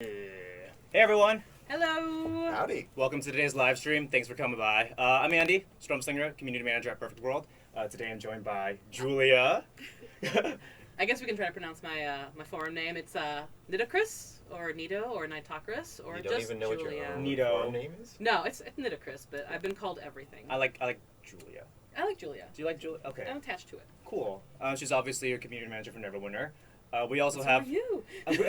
Hey everyone, Hello. Howdy. welcome to today's live stream. Thanks for coming by. I'm Andy, Stormslinger, community manager at Perfect World. Today I'm joined by Julia. I guess we can try to pronounce my forum name. It's Nitocris or Nito or Nitocris or You don't just even know Julia. what your own Nito. forum name is? No, it's Nitocris, but I've been called everything. I like Julia. I like Julia. Do you like Julia? Okay, I'm attached to it. cool. She's obviously your community manager for Neverwinter. We also So have. are you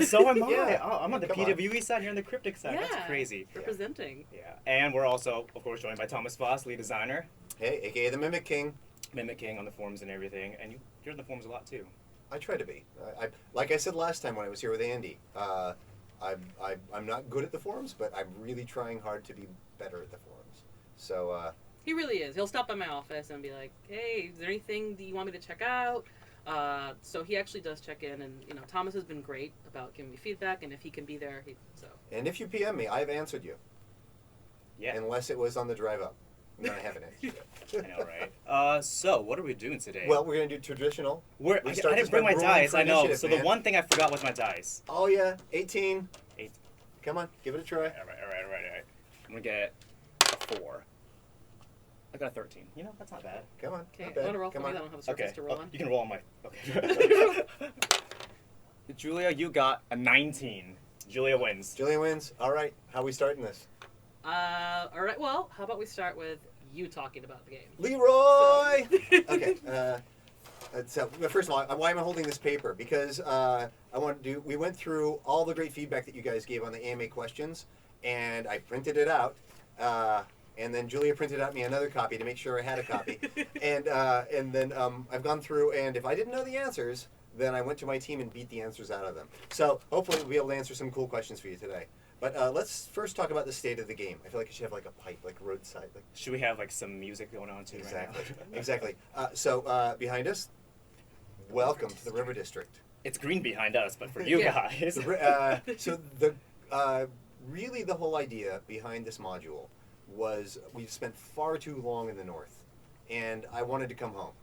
So am I. Yeah. Oh, I'm on the Come PWE side, you're on the Cryptic side. Yeah. That's crazy. representing? Yeah, and we're also, of course, joined by Thomas Foss, lead designer, Hey, aka the Mimic King. Mimic King on the forums and everything, and you're on the forums a lot too. I try to be. Like I said last time when I was here with Andy, I'm not good at the forums, but I'm really trying hard to be better at the forums. So, He really is. He'll stop by my office and be like, "Hey, is there anything that you want me to check out?" So he actually does check in, and Thomas has been great about giving me feedback, and if he can be there, so. and if you PM me, I've answered you. Yeah. Unless it was on the drive up. And then I haven't answered you. I know, right? So what are we doing today? Well, we're going to do traditional. I start didn't this bring by my rolling dice. for I know. initiative, So man. the one thing I forgot was my dice. Oh, yeah. 18. 8. Come on, give it a try. All right. I'm gonna get a 4. I got a 13. You know, that's not bad. Come on. Okay, not I bad. want to roll for Come me. on. I don't have a surface Okay. to roll on. You can roll on my. Okay. Julia, you got a 19. Julia wins. Julian wins. All right. How are we starting this? All right. Well, how about we start with you talking about the game? Leroy! Okay. So first of all, why am I holding this paper? Because we went through all the great feedback that you guys gave on the AMA questions, and I printed it out. And then Julia printed out me another copy to make sure I had a copy. and then I've gone through, and if I didn't know the answers, then I went to my team and beat the answers out of them. So hopefully we'll be able to answer some cool questions for you today. But let's first talk about the state of the game. I feel like I should have like a pipe, like roadside. Like, Should we have like some music going on too? exactly, Right now? exactly. So behind us, welcome to the River District. It's green behind us, but for you Yeah. guys. Really the whole idea behind this module was we've spent far too long in the north, and I wanted to come home.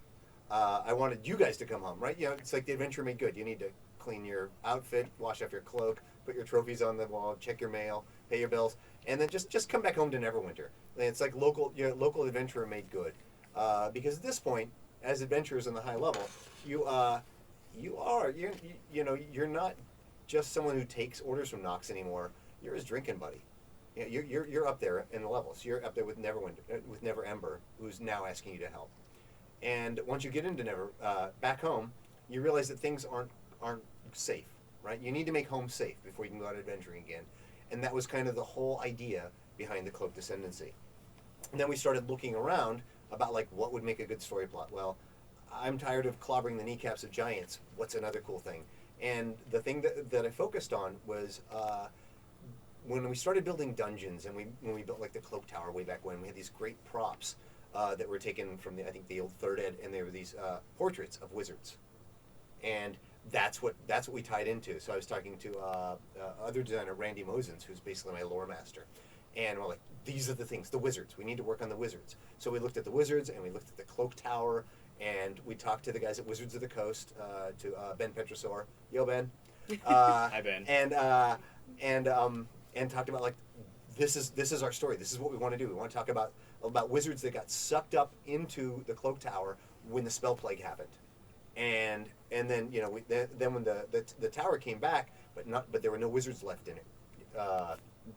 I wanted you guys to come home, right? You know, it's like the adventure made good. You need to clean your outfit, wash off your cloak, put your trophies on the wall, check your mail, pay your bills, and then just come back home to Neverwinter. And it's like local adventurer made good, because at this point, as adventurers on the high level, you're not just someone who takes orders from Nox anymore. You're his drinking buddy. You know, you're up there in the levels. You're up there with Never Ember, who's now asking you to help. And once you get into back home, you realize that things aren't safe, right? You need to make home safe before you can go out adventuring again. And that was kind of the whole idea behind the Cloak Descendancy. And then we started looking around about like what would make a good story plot. Well, I'm tired of clobbering the kneecaps of giants. What's another cool thing? And the thing that I focused on was when we started building dungeons, and when we built like the Cloak Tower way back when, we had these great props that were taken from the old Third Ed, and they were these portraits of wizards, and that's what we tied into. So I was talking to other designer Randy Mosens, who's basically my lore master, and we're like, these are the things, the wizards. We need to work on the wizards. So we looked at the wizards, and we looked at the Cloak Tower, and we talked to the guys at Wizards of the Coast, to Ben Petrosor. Yo, Ben. Hi, Ben. And talked about like this is our story. This is what we want to do. We want to talk about wizards that got sucked up into the Cloak Tower when the spell plague happened, and then then when the tower came back, but there were no wizards left in it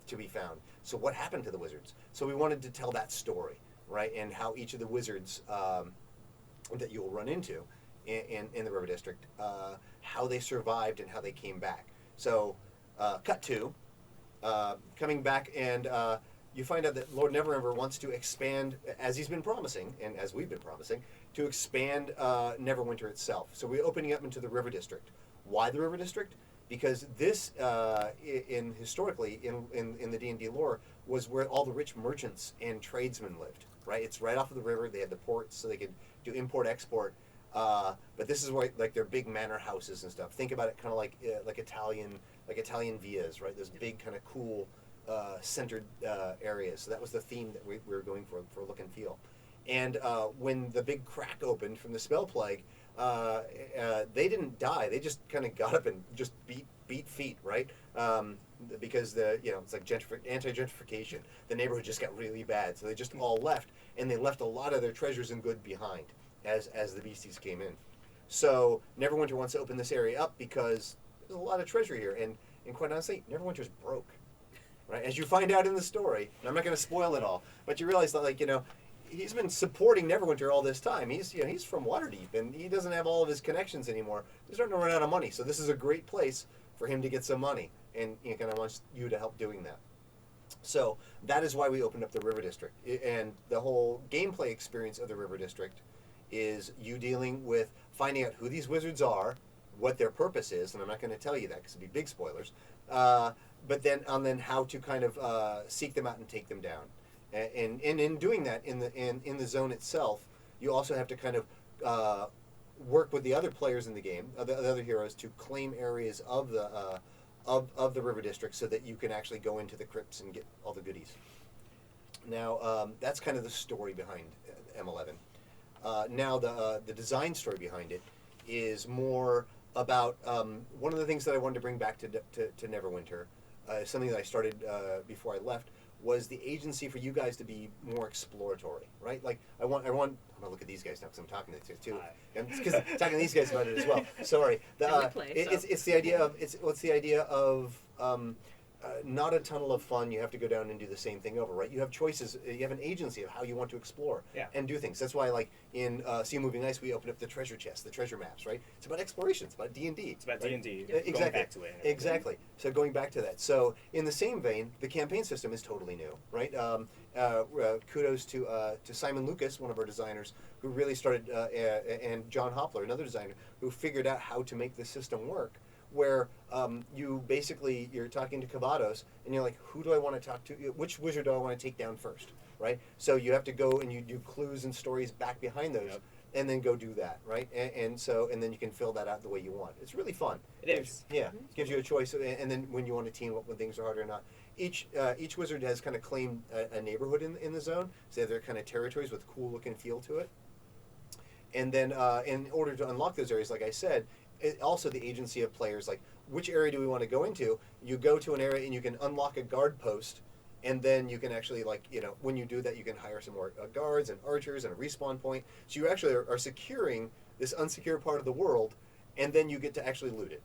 to be found. So what happened to the wizards? So we wanted to tell that story, right, and how each of the wizards that you will run into in the River District, how they survived and how they came back. So cut to. Coming back, and you find out that Lord Neverember wants to expand, as he's been promising, and as we've been promising, to expand Neverwinter itself. So we're opening up into the River District. Why the River District? Because this, historically, in the D&D lore, was where all the rich merchants and tradesmen lived, right? It's right off of the river. They had the ports, so they could do import-export. But this is where, like, their big manor houses and stuff. Think about it kind of like Italian villas, right? Those big kind of cool centered areas. So that was the theme that we were going for look and feel. And when the big crack opened from the spell plague, they didn't die. They just kind of got up and just beat beat feet, right? Because it's like anti-gentrification. The neighborhood just got really bad, so they just all left, and they left a lot of their treasures and good behind as the beasties came in. So Neverwinter wants to open this area up because there's a lot of treasure here, and quite honestly, Neverwinter's broke, right? As you find out in the story, and I'm not going to spoil it all, but you realize that he's been supporting Neverwinter all this time. He's from Waterdeep, and he doesn't have all of his connections anymore. He's starting to run out of money, so this is a great place for him to get some money, and he kind of wants you to help doing that. So that is why we opened up the River District, and the whole gameplay experience of the River District is you dealing with finding out who these wizards are, what their purpose is, and I'm not going to tell you that because it'd be big spoilers. But then how to kind of seek them out and take them down, and in doing that in the zone itself, you also have to kind of work with the other players in the game, the other heroes, to claim areas of the River District so that you can actually go into the crypts and get all the goodies. Now that's kind of the story behind M11. Now the design story behind it is more about one of the things that I wanted to bring back to Neverwinter, something that I started before I left, was the agency for you guys to be more exploratory, right? Like I want. I'm gonna look at these guys now because I'm talking to these guys too. Because talking to these guys about it as well. Sorry. It's the idea of not a tunnel of fun. You have to go down and do the same thing over, right? You have choices. You have an agency of how you want to explore and do things. That's why, like in Sea Moving Ice, we opened up the treasure chest, the treasure maps, right? It's about exploration. It's about D&D. It's about right? D&D. Exactly. Going back to it. Exactly. So going back to that. So in the same vein, the campaign system is totally new, right? Kudos to Simon Lucas, one of our designers, who really started, and John Hopler, another designer, who figured out how to make the system work. Where you're talking to Kavados, and you're like, who do I want to talk to? Which wizard do I want to take down first, right? So you have to go and you do clues and stories back behind those, and then go do that, right? And then you can fill that out the way you want. It's really fun. It is. Yeah, it gives you a choice, and then when you want to team up when things are hard or not. Each wizard has kind of claimed a neighborhood in the zone, so they have their kind of territories with cool look and feel to it. And then in order to unlock those areas, like I said, also the agency of players, like which area do we want to go into? You go to an area and you can unlock a guard post, and then you can actually, when you do that, you can hire some more guards and archers and a respawn point. So you actually are securing this unsecure part of the world, and then you get to actually loot it,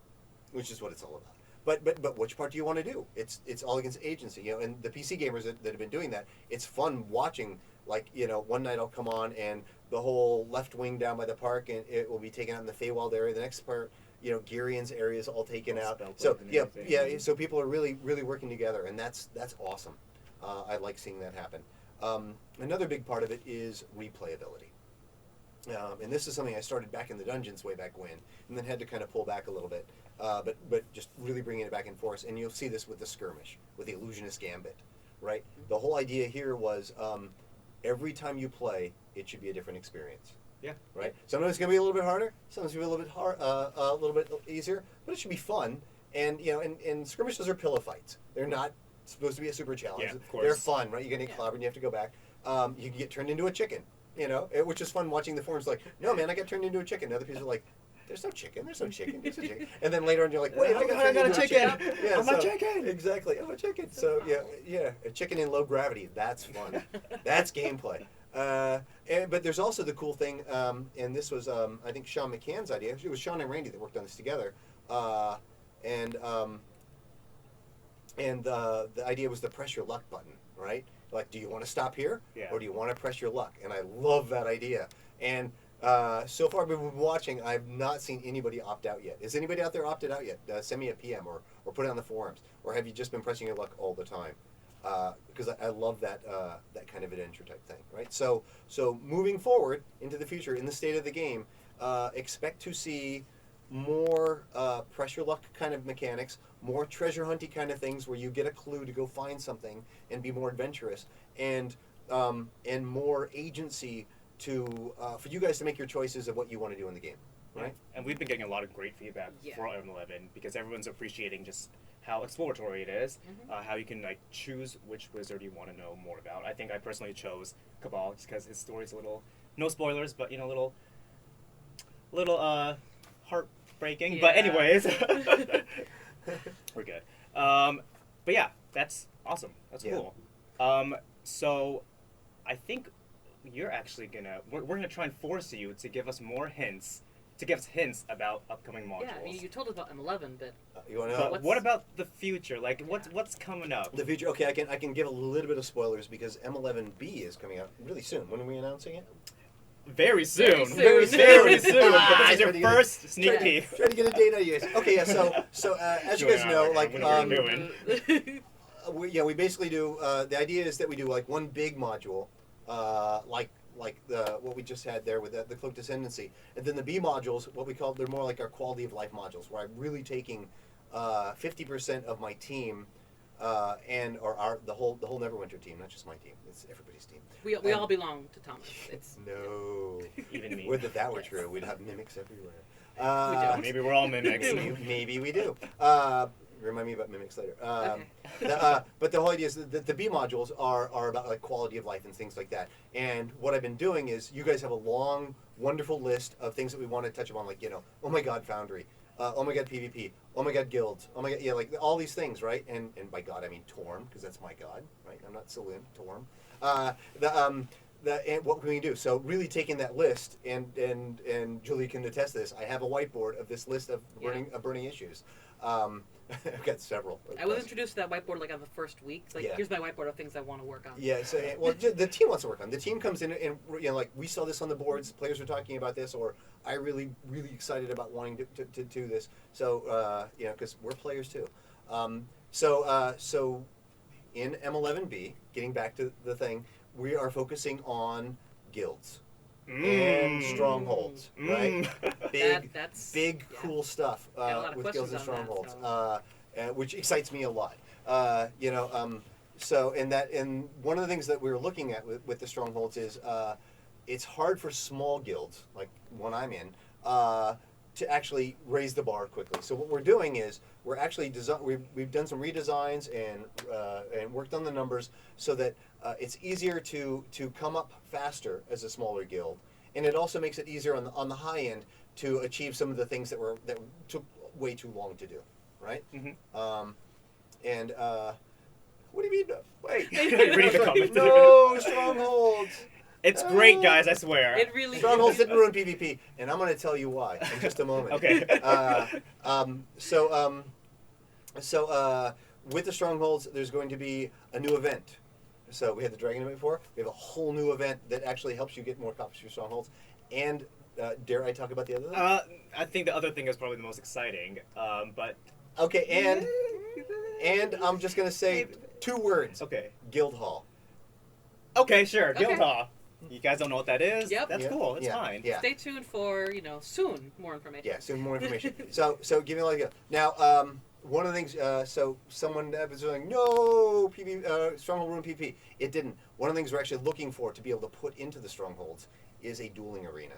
which is what it's all about. But which part do you want to do? It's all against agency, and the PC gamers that have been doing that, it's fun watching. One night I'll come on and the whole left wing down by the park, and it will be taken out in the Feywild area. The next part, Girian's area is all taken out. So so people are really, really working together, and that's awesome. I like seeing that happen. Another big part of it is replayability. And this is something I started back in the dungeons way back when, and then had to kind of pull back a little bit. But just really bringing it back in force, and you'll see this with the skirmish, with the Illusionist Gambit, right? The whole idea here was every time you play, it should be a different experience. Yeah. Right. Sometimes it's gonna be a little bit harder. Sometimes it's gonna be a little bit easier, but it should be fun. And and skirmishes are pillow fights. They're not supposed to be a super challenge. Yeah, of course. They're fun, right? You're gonna get clobbered and you have to go back. You can get turned into a chicken. Which is fun watching the forums. Like, no man, I got turned into a chicken. And other people are like, there's no chicken. There's no chicken. There's a chicken. And then later on, you're like, wait, I got a chicken. Yeah, I'm a chicken. Exactly, I'm a chicken. So a chicken in low gravity. That's fun. That's gameplay. But there's also the cool thing, and this was I think Sean McCann's idea. It was Sean and Randy that worked on this together, and the idea was the press your luck button, right? Like, do you want to stop here, or do you want to press your luck? And I love that idea. And so far, we've been watching. I've not seen anybody opt out yet. Is anybody out there opted out yet? Send me a PM or put it on the forums. Or have you just been pressing your luck all the time? Because I love that kind of adventure type thing, right? So moving forward into the future, in the state of the game, expect to see more pressure luck kind of mechanics, more treasure hunty kind of things where you get a clue to go find something and be more adventurous, and more agency to for you guys to make your choices of what you want to do in the game, right? And we've been getting a lot of great feedback for M11 because everyone's appreciating just how exploratory it is, how you can choose which wizard you want to know more about. I think I personally chose Cabal just because his story's a little, no spoilers, but a little heartbreaking. Yeah. But anyways, We're good. But yeah, that's awesome. That's Yeah. cool. So I think you're actually we're gonna try and force you to give us more hints, about upcoming modules. Yeah, I mean, you told us about M11, but You want to know? But what about the future? Like, what's coming up? The future. Okay, I can give a little bit of spoilers because M11B is coming out really soon. When are we announcing it? Very soon. Very soon. Very soon. Ah, This is your trying to get first sneak Trying peek. to get a date out of you guys. Okay, yeah. So as you guys know, like What are we doing? we basically do. The idea is that we do like one big module, like what we just had there with the Cloak Descendancy, and then the B modules, what we call, they're more like our quality of life modules, where I'm really taking 50% of my team, or the whole Neverwinter team, not just my team. It's everybody's team. we all belong to Thomas. It's No. Even me. Would that were true, we'd have mimics everywhere. don't. Maybe we're all mimics. Maybe we do. Remind me about mimics later. Okay. But the whole idea is that the B modules are about like quality of life and things like that. And what I've been doing is, you guys have a long, wonderful list of things that we want to touch upon, like, oh my God, Foundry, oh my God, PvP, oh my God, guilds, oh my God, like all these things, right? And by God I mean Torm, because that's my God, right? I'm not Saloon, Torm. And what can we do? So really taking that list, and Julie can attest to this. I have a whiteboard of this list of burning issues. I've got several. I was introduced to that whiteboard like on the first week. It's like, Yeah. here's my whiteboard of things I want to work on. Yeah. So the team wants to work on. The team comes in and like, we saw this on the boards. Players are talking about this, or I really excited about wanting to do this. So because we're players too. So in M11B, getting back to the thing, we are focusing on guilds and strongholds, right? That's Big cool stuff Got a lot of with guilds and questions on that, strongholds, which excites me a lot. So and one of the things that we were looking at with the strongholds is it's hard for small guilds like one I'm in to actually raise the bar quickly. So what we're doing is we're actually we've done some redesigns and worked on the numbers so that it's easier to come up faster as a smaller guild, and it also makes it easier on the high end to achieve some of the things that took way too long to do, right? Mm-hmm. And what do you mean? Wait, Reading the comments. no strongholds. It's great, guys. I swear. It really Strongholds didn't ruin PvP, and I'm going to tell you why in just a moment. Okay. So with the strongholds, there's going to be a new event. So we had the Dragon event before. We have a whole new event that actually helps you get more copies of your strongholds. And dare I talk about the other thing? I think the other thing is probably the most exciting. But Okay, and I'm just going to say 2 words. okay. Guildhall. Okay, sure. Okay. Guildhall. You guys don't know what that is? Yep. That's Yeah. cool. It's Yeah. fine. Yeah. Stay tuned for, soon more information. Yeah, soon more information. so give me like a now. One of the things, so someone was like, no, Stronghold ruined PvP. It didn't. One of the things we're actually looking for to be able to put into the Strongholds is a dueling arena.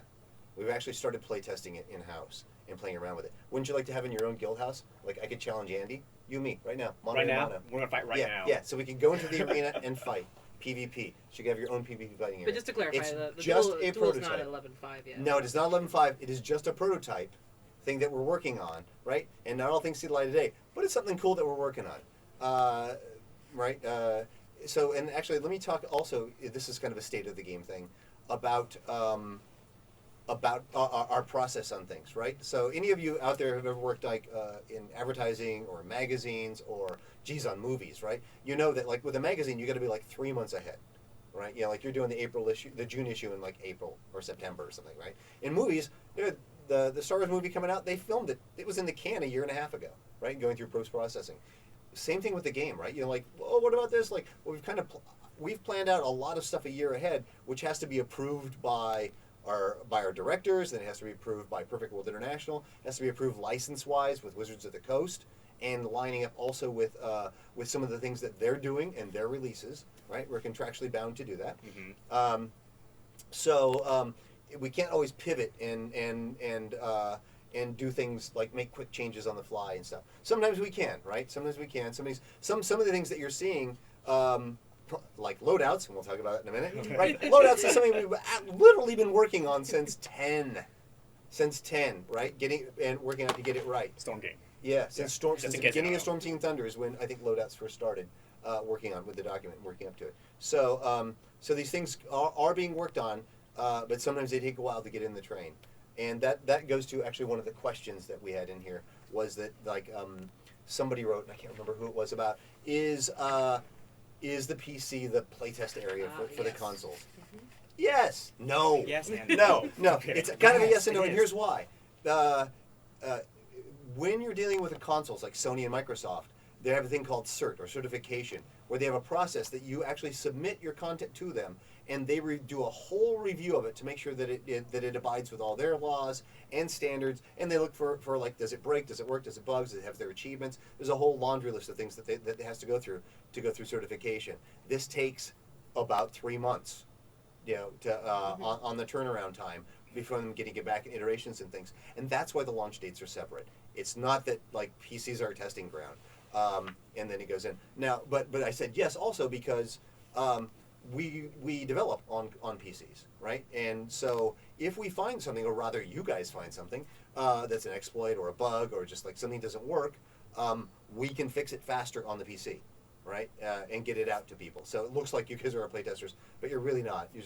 We've actually started playtesting it in-house and playing around with it. Wouldn't you like to have in your own guild house? Like, I could challenge Andy, you, me, right now. Mono Right and now? mono. We're going to fight right yeah, now. Yeah, so we can go into the arena and fight. PvP. So you can have your own PvP fighting area. But just to clarify, It's the just duel, a duel's not prototype. at 11.5 yet. No, it is not 11.5. It is just a prototype thing that we're working on, right? And not all things see the light of day, but it's something cool that we're working on, right? So, and actually, let me talk also. This is kind of a state of the game thing about our process on things, right? So, any of you out there who've ever worked like in advertising or magazines or on movies, right? You know that like with a magazine, you got to be like 3 months ahead. Right, like you're doing the April issue, the June issue in like April or September or something, right? In movies, the Star Wars movie coming out, they filmed it. It was in the can a year and a half ago, right? Going through post processing. Same thing with the game, right? Like, oh, what about this? Like, well, we've planned out a lot of stuff a year ahead, which has to be approved by our directors, then it has to be approved by Perfect World International, it has to be approved license-wise with Wizards of the Coast, and lining up also with some of the things that they're doing and their releases, right? We're contractually bound to do that. Mm-hmm. So we can't always pivot and do things like make quick changes on the fly and stuff. Sometimes we can, right? Sometimes we can. Some of the things that you're seeing, like loadouts, and we'll talk about that in a minute, right? Loadouts is something we've literally been working on since 10, right? Working out to get it right. Storm King. Yeah, since Just since in the case you beginning don't of Storm Team Thunder is when I think loadouts first started working on with the document, working up to it. So so these things are being worked on, but sometimes they take a while to get in the train, and that goes to actually one of the questions that we had in here was that like somebody wrote, and I can't remember who it was about, is the PC the playtest area for the Yes. consoles? Mhm. Yes. No. Yes, and No. No. Okay. It's kind of a yes and no, it and is. here's why. Uh, when you're dealing with the consoles like Sony and Microsoft, they have a thing called CERT or certification, where they have a process that you actually submit your content to them, and they do a whole review of it to make sure that it abides with all their laws and standards. And they look for like, does it break? Does it work? Does it bug? Does it have their achievements? There's a whole laundry list of things that it has to go through certification. This takes about 3 months, on the turnaround time before them getting it back in iterations and things. And that's why the launch dates are separate. It's not that like PCs are a testing ground, and then it goes in. Now, but I said yes also because we develop on PCs, right? And so if we find something, or rather you guys find something that's an exploit or a bug or just like something doesn't work, we can fix it faster on the PC, right? And get it out to people. So it looks like you guys are our playtesters, but you're really not. You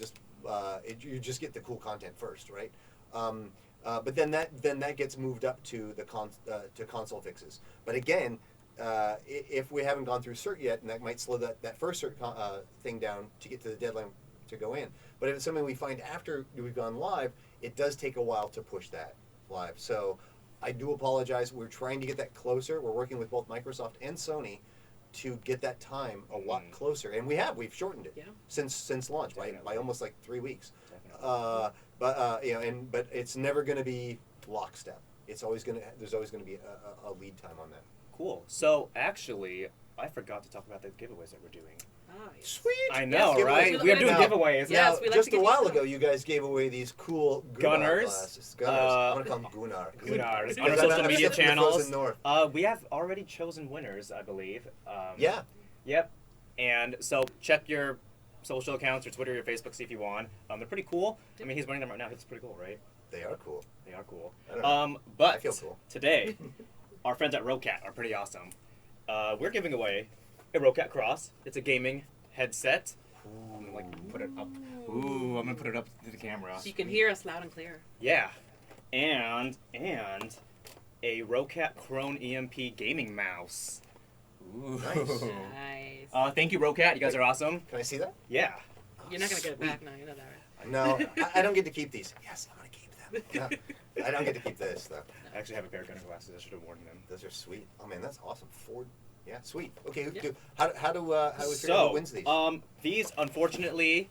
just get the cool content first, right? But then that gets moved up to the to console fixes. But again, if we haven't gone through CERT yet, and that might slow that first CERT thing down to get to the deadline to go in. But if it's something we find after we've gone live, it does take a while to push that live. So I do apologize. We're trying to get that closer. We're working with both Microsoft and Sony to get that time a lot closer, and we've shortened it since launch by almost like 3 weeks. But it's never going to be lockstep. There's always going to be a lead time on that. Cool. So actually, I forgot to talk about the giveaways that we're doing. Ah, yes. Sweet. I know, Yes, right? giveaways. We are doing Now- giveaways. Yeah. Yes, Now, we like just to a give you while some. ago, you guys gave away these cool Gunners. glasses. Gunners. I want to call them Gunnar. Gunnars. Because On our I'm social stuck media in the frozen channels. north. We have already chosen winners, I believe. Yeah. Yep. And so check your social accounts, your Twitter, your Facebook, see if you want. They're pretty cool. I mean, he's wearing them right now. It's pretty cool, right? They are cool. They are cool. I don't know. But I feel cool. today, our friends at Rocat are pretty awesome. We're giving away a Rocat Cross. It's a gaming headset. Ooh, I'm gonna put it up. Ooh, I'm gonna put it up to the camera. So you can hear us loud and clear. Yeah, and a Rocat Krone EMP gaming mouse. Ooh. Nice. Nice. Thank you, Rocat. You guys are awesome. Can I see that? Yeah. You're not gonna get it Sweet. back now. You know that, right? No, I don't get to keep these. Yes, I'm gonna keep them. No, I don't get to keep this though. I actually have a pair of gunner glasses. I should have worn them. Those are sweet. Oh man, that's awesome. Ford. Yeah, sweet. Okay, Yeah. how do we figure out who wins these? These unfortunately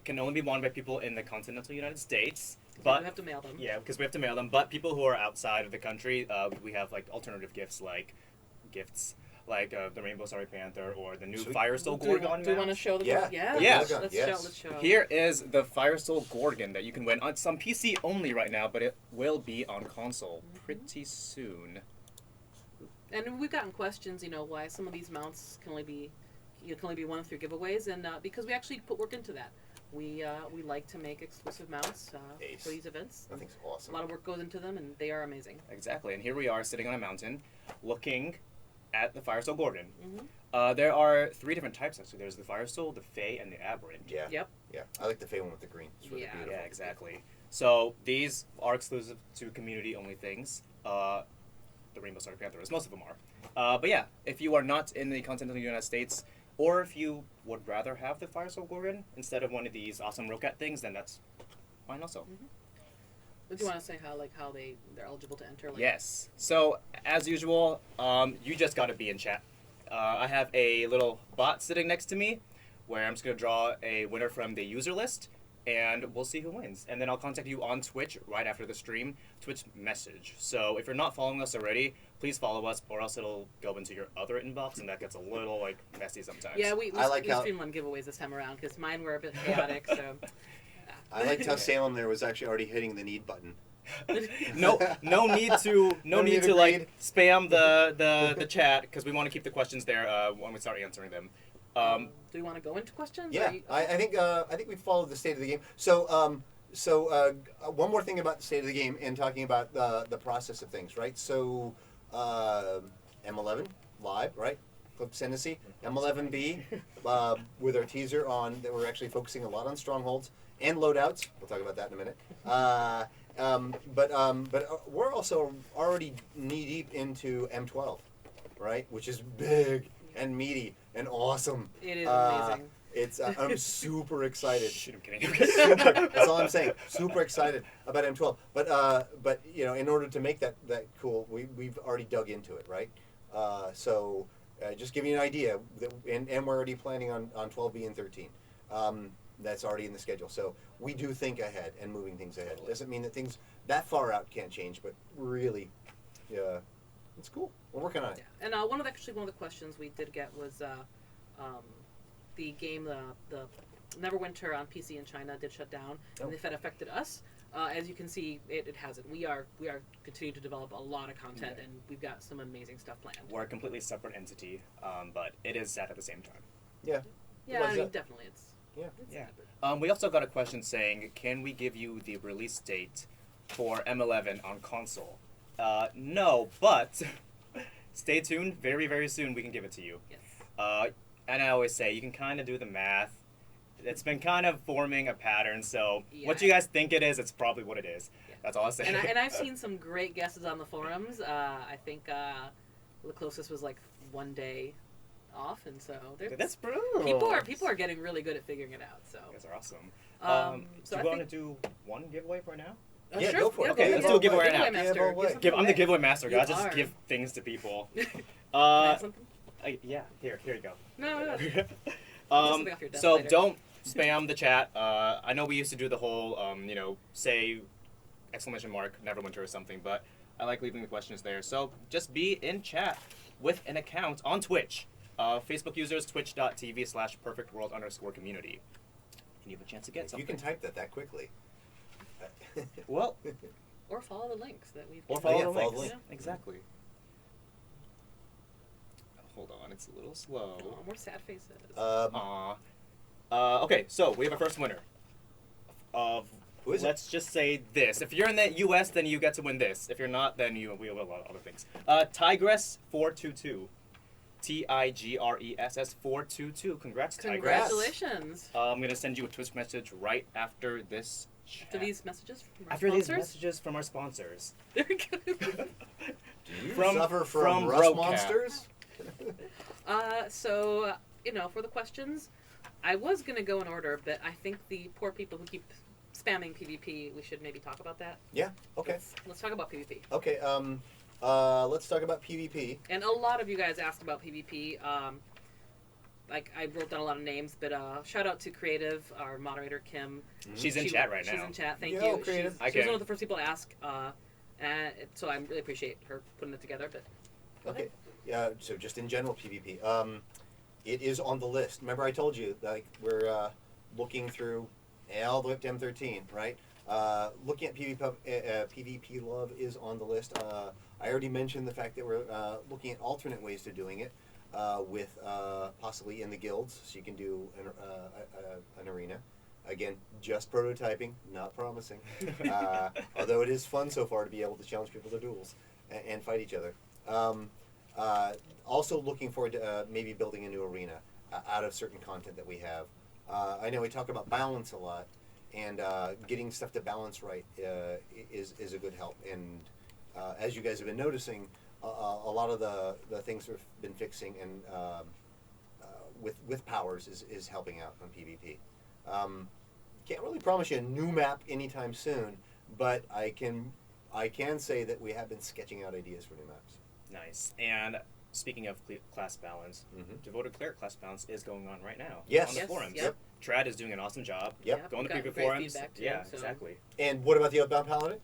can only be won by people in the continental United States. You But have to mail them. yeah, because we have to mail them. But people who are outside of the country, we have like alternative gifts like the Rainbow Starry Panther or the new Sweet. Firestone Do you Gorgon. want to mouse. show them? Yeah. Yeah. Yeah. Let's Yes. show. Here is the Firestone Gorgon that you can win on some PC only right now, but it will be on console pretty soon. And we've gotten questions, why some of these mounts can only be won through giveaways, and because we actually put work into that. We like to make exclusive mounts Ace. for these events. I think it's A awesome. lot of work goes into them, and they are amazing. Exactly, and here we are sitting on a mountain, looking at the Firestone Gorgon. Mm-hmm. There are 3 different types actually. There's the Firestone, the Fey, and the Aberrant. Yeah. Yep. Yeah. I like the Fey one with the green. It's really Yeah. beautiful. Yeah, exactly. So these are exclusive to community-only things. The Rainbow Starry Panther, as most of them are. But yeah, if you are not in the continental United States, or if you would rather have the Firestone Gorgon instead of one of these awesome Rocat things, then that's fine also. Do you want to say how they're eligible to enter? Yes. So as usual, you just gotta be in chat. I have a little bot sitting next to me, where I'm just gonna draw a winner from the user list, and we'll see who wins. And then I'll contact you on Twitch right after the stream, Twitch message. So if you're not following us already, please follow us, or else it'll go into your other inbox, and that gets a little messy sometimes. Yeah, we I like how- streamlined giveaways this time around because mine were a bit chaotic. So I liked how Salem there was actually already hitting the need button. no need to need to like read. spam the chat, because we want to keep the questions there when we start answering them. do we want to go into questions? Yeah, I think we followed the state of the game. So one more thing about the state of the game and talking about the process of things, right? So M11 live, right? Club Ascendancy. M11B with our teaser on that we're actually focusing a lot on strongholds and loadouts. We'll talk about that in a minute. But we're also already knee deep into M12, right? Which is big and meaty and awesome. It is amazing. It's I'm super excited. Shit, I'm kidding. Super, that's all I'm saying. Super excited about M12. But you know, in order to make that cool, we've already dug into it, right? So just give you an idea, and we're already planning on 12B and 13. That's already in the schedule. So we do think ahead and moving things ahead. Doesn't mean that things that far out can't change, but really, yeah, it's cool. We're working on it. Yeah. And one of the questions we did get was the game, the Neverwinter on PC in China did shut down, and if it affected us. As you can see, it hasn't. We are continuing to develop a lot of content, and we've got some amazing stuff planned. We're a completely separate entity, but it is sad at the same time. Yeah. Yeah, I mean, definitely, it's Yeah. it's Yeah. sad. We also got a question saying, can we give you the release date for M11 on console? No, but stay tuned. Very, very soon we can give it to you. Yes. And I always say, you can kind of do the math. It's been kind of forming a pattern, so Yeah. what you guys think it is, it's probably what it is. Yeah. That's all I say. And I've seen some great guesses on the forums. I think the closest was like 1 day off, and so That's brutal. people are getting really good at figuring it out. So You guys are awesome. so do I you want to think do one giveaway for now? Yeah, sure. go for it. Yeah, Okay, go let's ahead. do a giveaway right now. Master. Giveaway. Give I'm the something giveaway master, You guys. Just are. give things to people. away. Can I have something? Yeah, here you go. No. something off your desk So later. don't spam the chat. I know we used to do the whole, say exclamation mark Neverwinter or something, but I like leaving the questions there. So just be in chat with an account on Twitch. Facebook users, twitch.tv/perfectworld_community. And you have a chance to get You something. can type that quickly. Well, Or follow the links that we've. or given. follow yeah, the follow links. the link. Yeah, exactly. Hold on, it's a little slow. Aw, more sad faces. Aww. Okay, so we have a first winner. Of Who is it? let's just say this. If you're in the U.S., then you get to win this. If you're not, then we have a lot of other things. Tigress422. Tigress422. Congrats, Tigress. Congratulations. I'm gonna send you a Twitch message right after this. After these messages from our After these sponsors. messages from our sponsors. Very good. Do you From- suffer from from rust Rocap. monsters? So, for the questions, I was going to go in order, but I think the poor people who keep spamming PvP, we should maybe talk about that. Yeah. Okay. Let's talk about PvP. Okay. Let's talk about PvP. And a lot of you guys asked about PvP. Like, I wrote down a lot of names, but shout out to Creative, our moderator, Kim. She's in chat right now. She's in chat. Thank Yo, you. Creative. She was one of the first people to ask, and so I really appreciate her putting it together. But go Okay. ahead. Yeah. So just in general PvP, it is on the list. Remember I told you like we're looking through all the way up to M13, right? Looking at PvP Love is on the list. I already mentioned the fact that we're looking at alternate ways to doing it with possibly in the guilds, so you can do an arena. Again, just prototyping, not promising. Although it is fun so far to be able to challenge people to duels and fight each other. Also looking forward to maybe building a new arena out of certain content that we have. I know we talk about balance a lot, and getting stuff to balance right is a good help. And as you guys have been noticing, a lot of the things we've been fixing and with powers is helping out on PvP. Can't really promise you a new map anytime soon, but I can say that we have been sketching out ideas for new maps. Nice. And speaking of class balance, Mhm. Devoted Cleric class balance is going on right now. Yes. On the Yes, forums. yep. Trad is doing an awesome job. Yep. Yeah, Go on the got preview great forums. feedback, too, Yeah, so. exactly. And what about the Outbound Paladin?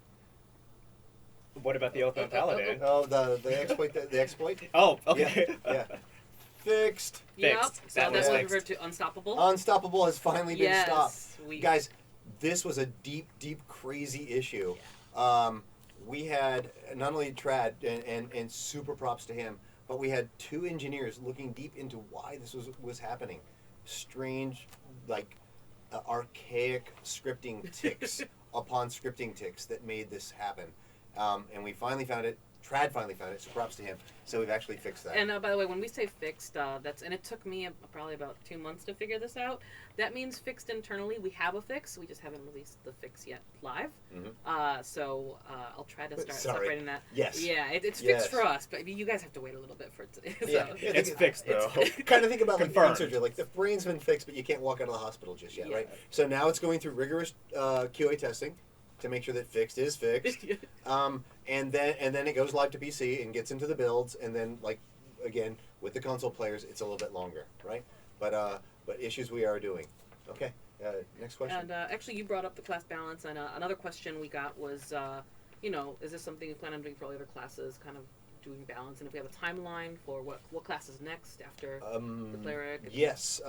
What about the Oathbound Paladin? Oh, the exploit. The exploit. Oh, okay. Yeah. Fixed. Yep. Fixed. So That was that's what we fixed. refer to Unstoppable. Unstoppable has finally been yes. stopped. We, Guys, this was a deep, crazy issue. We had not only Trad and super props to him, but we had two engineers looking deep into why this was happening. Strange, like archaic scripting ticks upon scripting ticks that made this happen. And we finally found it. Trad finally found it, so props to him. So we've actually fixed that. And by the way, when we say fixed, that's and it took me probably about 2 months to figure this out. That means fixed internally. We have a fix. We just haven't released the fix yet live. So I'll try to start separating that. Yes. Yeah, it's Yes. fixed for us, but you guys have to wait a little bit for it to. So. Yeah. It's fixed though. Kind of think about like brain Confirmed. surgery. Like the brain's been fixed, but you can't walk out of the hospital just yet, Yeah. right? So now it's going through rigorous QA testing to make sure that fixed is fixed. And then it goes live to PC and gets into the builds, and then like again with the console players, it's a little bit longer, right? But issues we are doing. Okay. Next question. And actually, you brought up the class balance, and another question we got was, is this something you plan on doing for all the other classes, kind of doing balance, and if we have a timeline for what class is next after the cleric? Yes.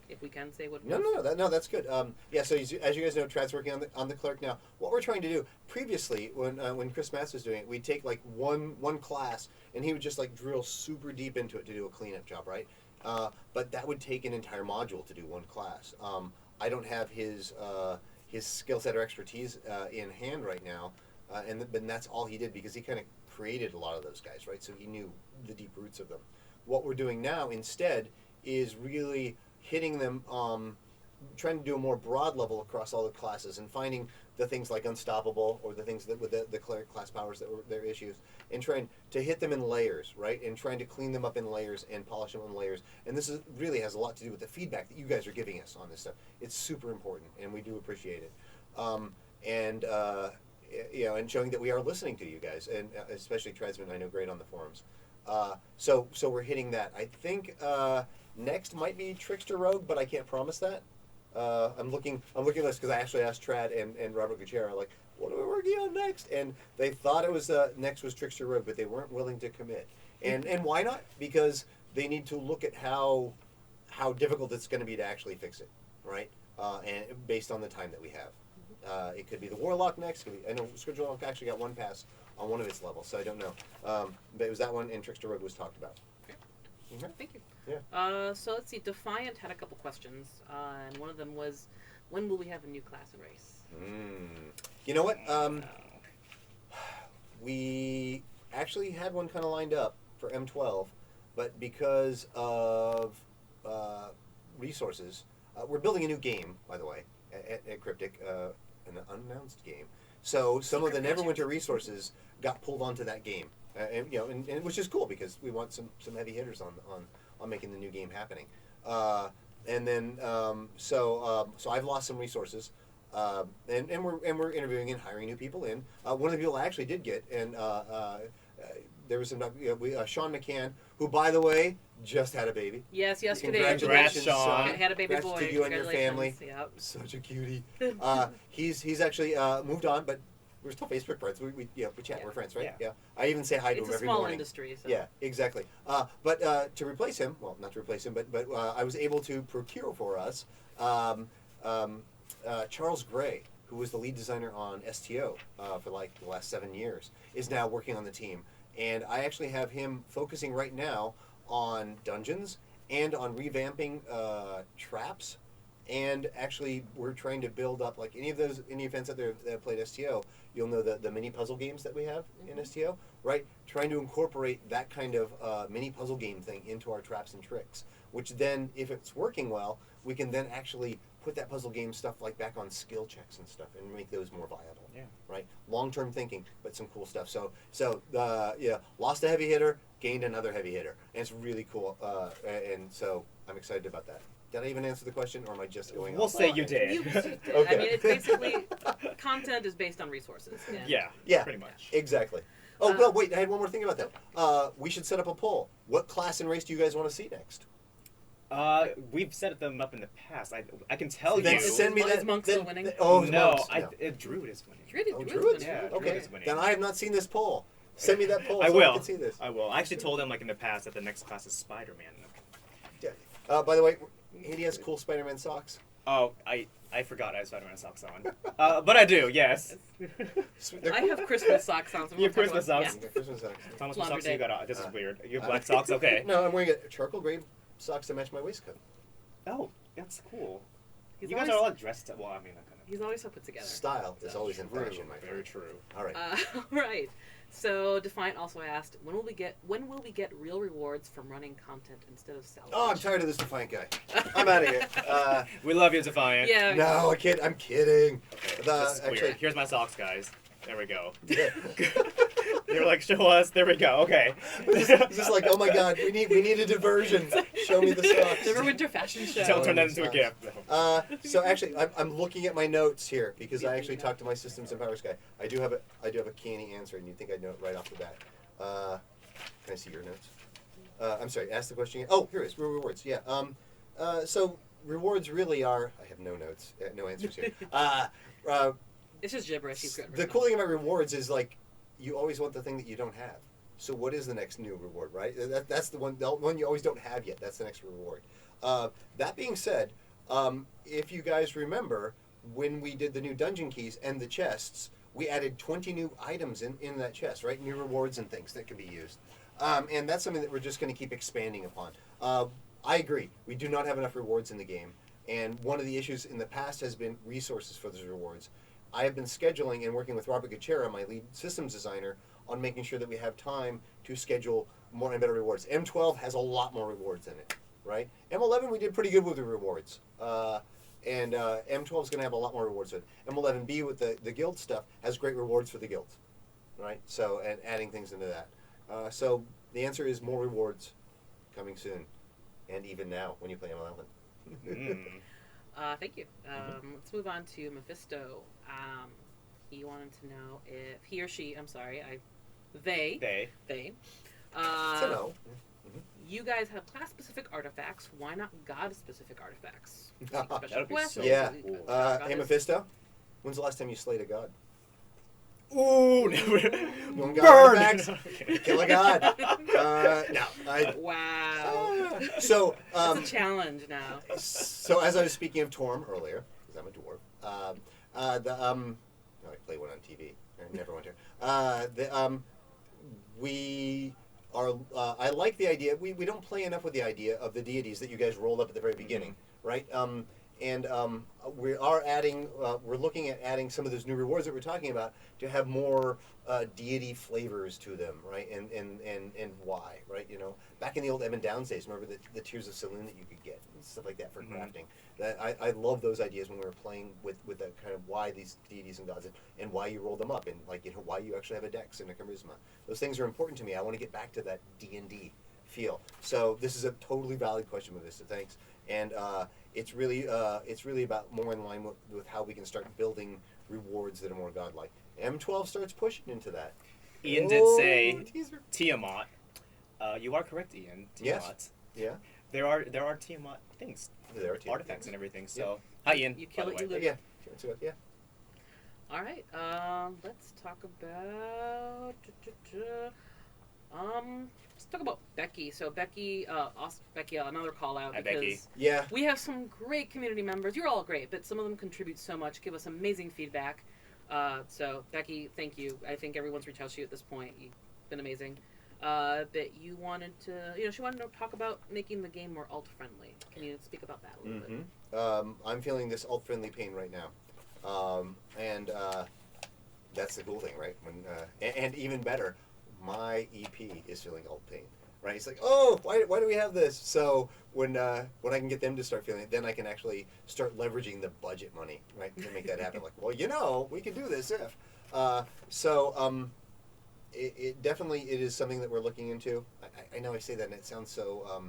If we can say what. No, that's good. Yeah, so as you guys know, Trad's working on the clerk now. What we're trying to do previously, when Chris Matz was doing it, we'd take like one class, and he would just like drill super deep into it to do a cleanup job, right? But that would take an entire module to do one class. I don't have his skill set or expertise in hand right now, but that's all he did because he kind of created a lot of those guys, right? So he knew the deep roots of them. What we're doing now instead is really hitting them, trying to do a more broad level across all the classes and finding the things like Unstoppable or the things that with the cleric class powers that were their issues, and trying to hit them in layers, right? And trying to clean them up in layers and polish them in layers. And this really has a lot to do with the feedback that you guys are giving us on this stuff. It's super important, and we do appreciate it. And showing that we are listening to you guys, and especially Tredsman, I know, great on the forums. So we're hitting that. I think next might be Trickster Rogue, but I can't promise that. I'm looking at this because I actually asked Trad and Robert Gutierrez, like, what are we working on next? And they thought it was next was Trickster Rogue, but they weren't willing to commit. And why not? Because they need to look at how difficult it's going to be to actually fix it, right? And based on the time that we have. It could be the Warlock next. I know Scourge Warlock actually got one pass on one of its levels, so I don't know. But it was that one, and Trickster Rogue was talked about. Okay. Thank you. Yeah. So let's see. Defiant had a couple questions, and one of them was, when will we have a new class and race? You know what? We actually had one kind of lined up for M12, but because of resources, we're building a new game, by the way, at Cryptic. An unannounced game. So some of the Neverwinter resources got pulled onto that game, and which is cool because we want some heavy hitters on making the new game happening. So I've lost some resources, and we're interviewing and hiring new people in. One of the people I actually did get, and there was some Sean McCann, who, by the way, just had a baby. Yes, yesterday. Congratulations, Sean. Had a baby boy. To you and your family. Yep. Such a cutie. He's actually moved on, but we're still Facebook friends. We chat. Yeah. We're friends, right? Yeah. I even say hi to It's him a every small morning. industry. So. Yeah, exactly. But to replace him, well, not to replace him, but I was able to procure for us Charles Gray, who was the lead designer on STO for like the last 7 years, is now working on the team. And I actually have him focusing right now on dungeons and on revamping traps. And actually, we're trying to build up, like any events out there that have played STO, you'll know the mini puzzle games that we have in STO, right? Trying to incorporate that kind of mini puzzle game thing into our traps and tricks, which then, if it's working well, we can then actually put that puzzle game stuff like back on skill checks and stuff and make those more viable. Yeah. Right? Long-term thinking, but some cool stuff. So lost a heavy hitter, gained another heavy hitter, and it's really cool. And so I'm excited about that. Did I even answer the question, or am I just going We'll off? say you did. You did. Okay. I mean, it's basically content is based on resources. And Yeah, pretty much. Exactly. Oh, well, wait, I had one more thing about that. We should set up a poll. What class and race do you guys want to see next? We've set them up in the past. I can tell Then you. send me Is that. Monk still winning? Oh, no, Monks. Druid is winning. Druid Druid? is Yeah, winning. Druid Okay, is winning. then I have not seen this poll. Send me that poll I so will. I can see this. I will. I actually told him like in the past that the next class is Spider-Man. By the way, he has cool Spider-Man socks. Oh, I forgot I have Spider-Man socks on. But I do, yes. They're I cool. have Christmas socks on. So You have Christmas socks? Yeah, Christmas socks. Thomas, what Laundry socks do you day. got on? This is weird. You have black socks? Okay. No, I'm wearing a charcoal gray socks to match my waistcoat. Oh, that's cool. He's You guys always, are all dressed up. Well, I mean, that kind of. he's always so put together. Style is always in True, fashion, my very friend. true. All right. Right. So Defiant also asked, when will we get real rewards from running content instead of salvage? Oh, I'm tired of this Defiant guy. I'm out of here. We love you, Defiant. Yeah. No, I'm kidding. Okay, The- this is weird. actually- Here's my socks, guys. There we go. Yeah. You're like, show us. There we go. Okay. It's just like, oh my God, we need a diversion. Show me the socks. Neverwinter fashion show. Don't turn that into a gift. So actually, I'm looking at my notes here because I actually talked to my systems and powers guy. I do have a canny answer, and you think I'd know it right off the bat. Can I see your notes? I'm sorry. Ask the question again. Oh, here it is. Rewards. Yeah. So rewards really are. I have no notes, no answers here. It's just gibberish. He's good. The cool thing about rewards is like you always want the thing that you don't have. So what is the next new reward, right? That's the one you always don't have yet. That's the next reward. That being said, if you guys remember when we did the new dungeon keys and the chests, we added 20 new items in that chest, right? New rewards and things that can be used. And that's something that we're just going to keep expanding upon. I agree. We do not have enough rewards in the game. And one of the issues in the past has been resources for those rewards. I have been scheduling and working with Robert Gutierrez, my lead systems designer, on making sure that we have time to schedule more and better rewards. M12 has a lot more rewards in it, right? M11 we did pretty good with the rewards. And M12 is going to have a lot more rewards with it. M11B with the guild stuff has great rewards for the guilds, right? So, and adding things into that. So the answer is more rewards coming soon. And even now when you play M11. Thank you. Let's move on to Mephisto. He wanted to know if he or she, they. It's a no. You guys have class-specific artifacts. Why not God-specific artifacts? Like That special would be quests so or- Yeah. cool. God Hey is- Mephisto, when's the last time you slayed a god? Ooh, You want God burn. artifacts? Kill a god. No. Wow. So, It's a challenge now. so as I was speaking of Torm earlier, because I'm a dwarf, I played one on TV. Neverwinter. We are. I like the idea. We don't play enough with the idea of the deities that you guys rolled up at the very beginning, right? We are adding. We're looking at adding some of those new rewards that we're talking about to have more deity flavors to them, right? And why, right? You know, back in the old Evan Downs days, remember the Tears of Selûne that you could get and stuff like that for crafting. That I love those ideas when we were playing with that kind of why these deities and gods and why you roll them up and like why you actually have a dex and a charisma. Those things are important to me. I want to get back to that D&D feel. So this is a totally valid question, Melissa. Thanks. And it's really about more in line with how we can start building rewards that are more godlike. M12 starts pushing into that. Ian did say teaser. Tiamat. You are correct, Ian. Tiamat. Yes. Yeah, There are Tiamat things, there are two artifacts and everything. So hi, Ian. You kill by it, the you way. live. Yeah. All right. Let's talk about. Let's talk about Becky. So Becky, another call out Hi, because Becky. Yeah. we have some great community members. You're all great, but some of them contribute so much, give us amazing feedback. So Becky, thank you. I think everyone's reached out to you at this point. You've been amazing. But you wanted to, she wanted to talk about making the game more alt-friendly. Can you speak about that a little bit? I'm feeling this alt-friendly pain right now. That's the cool thing, right? And even better, my EP is feeling alt pain, right? It's like, oh, why do we have this? So when I can get them to start feeling it, then I can actually start leveraging the budget money, right, to make that happen. Like, well, we can do this if. It definitely is something that we're looking into. I know I say that and it sounds so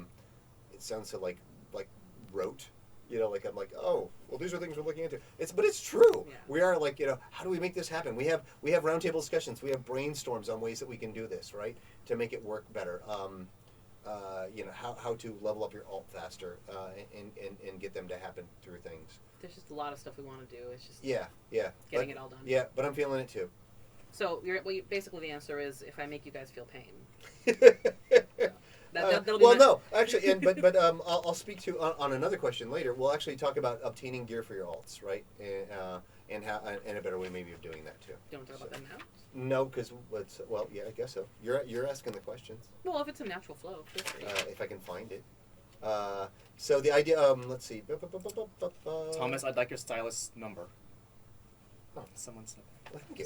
like rote. Like I'm like, oh, well, these are things we're looking into. But it's true. Yeah. We are like, how do we make this happen? We have roundtable discussions. We have brainstorms on ways that we can do this, right, to make it work better. How to level up your alt faster and get them to happen through things. There's just a lot of stuff we want to do. It's just Getting it all done. Yeah, but I'm feeling it too. So basically the answer is if I make you guys feel pain. No, actually, but I'll speak to on another question later. We'll actually talk about obtaining gear for your alts, right? And how and a better way maybe of doing that too. You want to talk about that now? No, because I guess so. You're asking the questions. Well, if it's a natural flow, feel free. If I can find it. So the idea, let's see. Thomas, I'd like your stylus number. Oh. Someone said Thank you.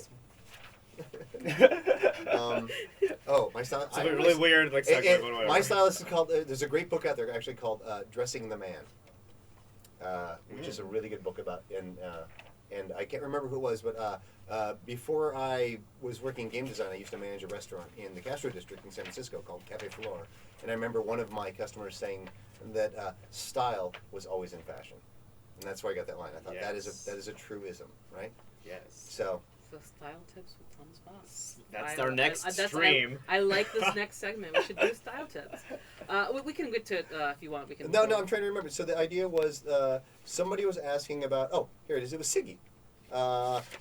that. My stylus. It's a really weird like segment. but whatever. My stylus is called. There's a great book out there actually called "Dressing the Man," which is a really good book about and I can't remember who it was, but before I was working in game design, I used to manage a restaurant in the Castro district in San Francisco called Cafe Flor, and I remember one of my customers saying that style was always in fashion, and that's where I got that line. I thought that is a truism, right? Yes. So. So style tips with Thomas Foss. That's our next stream. I like this next segment. We should do style tips. We can get to it if you want. We can. No, I'm trying to remember. So the idea was somebody was asking about. Oh, here it is. It was Siggy.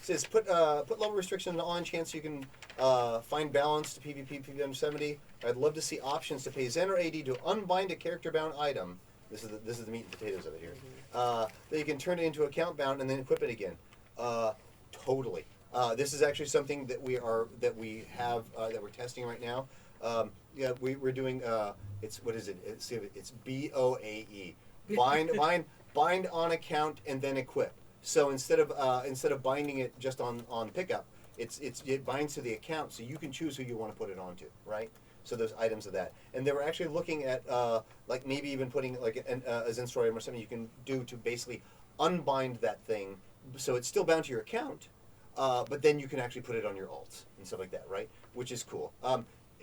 Says put level restriction on chance you can find balance to PvP under 70. I'd love to see options to pay Zen or AD to unbind a character bound item. This is the meat and potatoes of it here. That you can turn it into account bound and then equip it again. Totally. This is actually something that we're testing right now. We're doing it's what is it? It's BOAE. Bind on account and then equip. So instead of binding it just on pickup, it binds to the account, so you can choose who you want to put it onto, right? So there's items of that, and they were actually looking at like maybe even putting like a Zen story item or something you can do to basically unbind that thing, so it's still bound to your account. But then you can actually put it on your alts and stuff like that, right? Which is cool.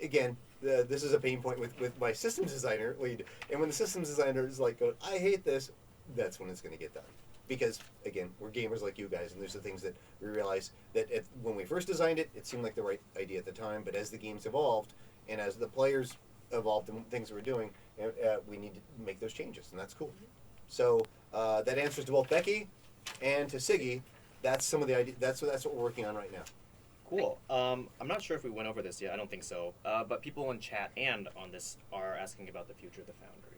Again, this is a pain point with my systems designer lead. And when the systems designer is like, I hate this, that's when it's going to get done. Because, again, we're gamers like you guys, and there's the things that we realize that when we first designed it, it seemed like the right idea at the time. But as the games evolved, and as the players evolved and things we're doing, we need to make those changes, and that's cool. So that answers to both Becky and to Siggy. That's some of the idea. That's what we're working on right now. Cool. I'm not sure if we went over this yet. I don't think so. But people in chat and on this are asking about the future of the Foundry.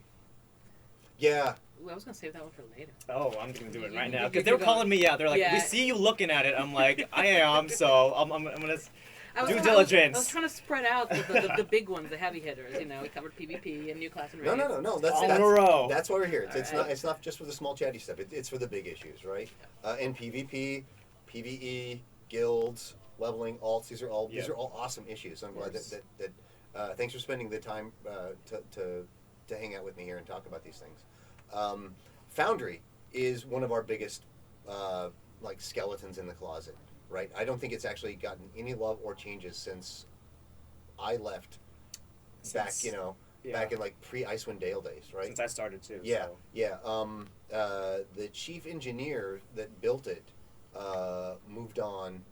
Yeah. Ooh, I was gonna save that one for later. Oh, I'm gonna do it right now you because they were calling me out. They're like, Yeah. "We see you looking at it." I'm like, "I am." So I'm gonna due I diligence. was trying to spread out the big ones, the heavy hitters. You know, we covered PvP and new class and raids. No. All in a row. That's why we're here. It's All right. not just for the small chatty stuff. It's for the big issues, right? And PvP, PvE, guilds, leveling, alts. These are all awesome issues. I'm glad that thanks for spending the time to hang out with me here and talk about these things. Foundry is one of our biggest like skeletons in the closet, right? I don't think it's actually gotten any love or changes since I left back in like pre-Icewind Dale days, right? Since I started too. Yeah, so. yeah. The chief engineer that built it moved on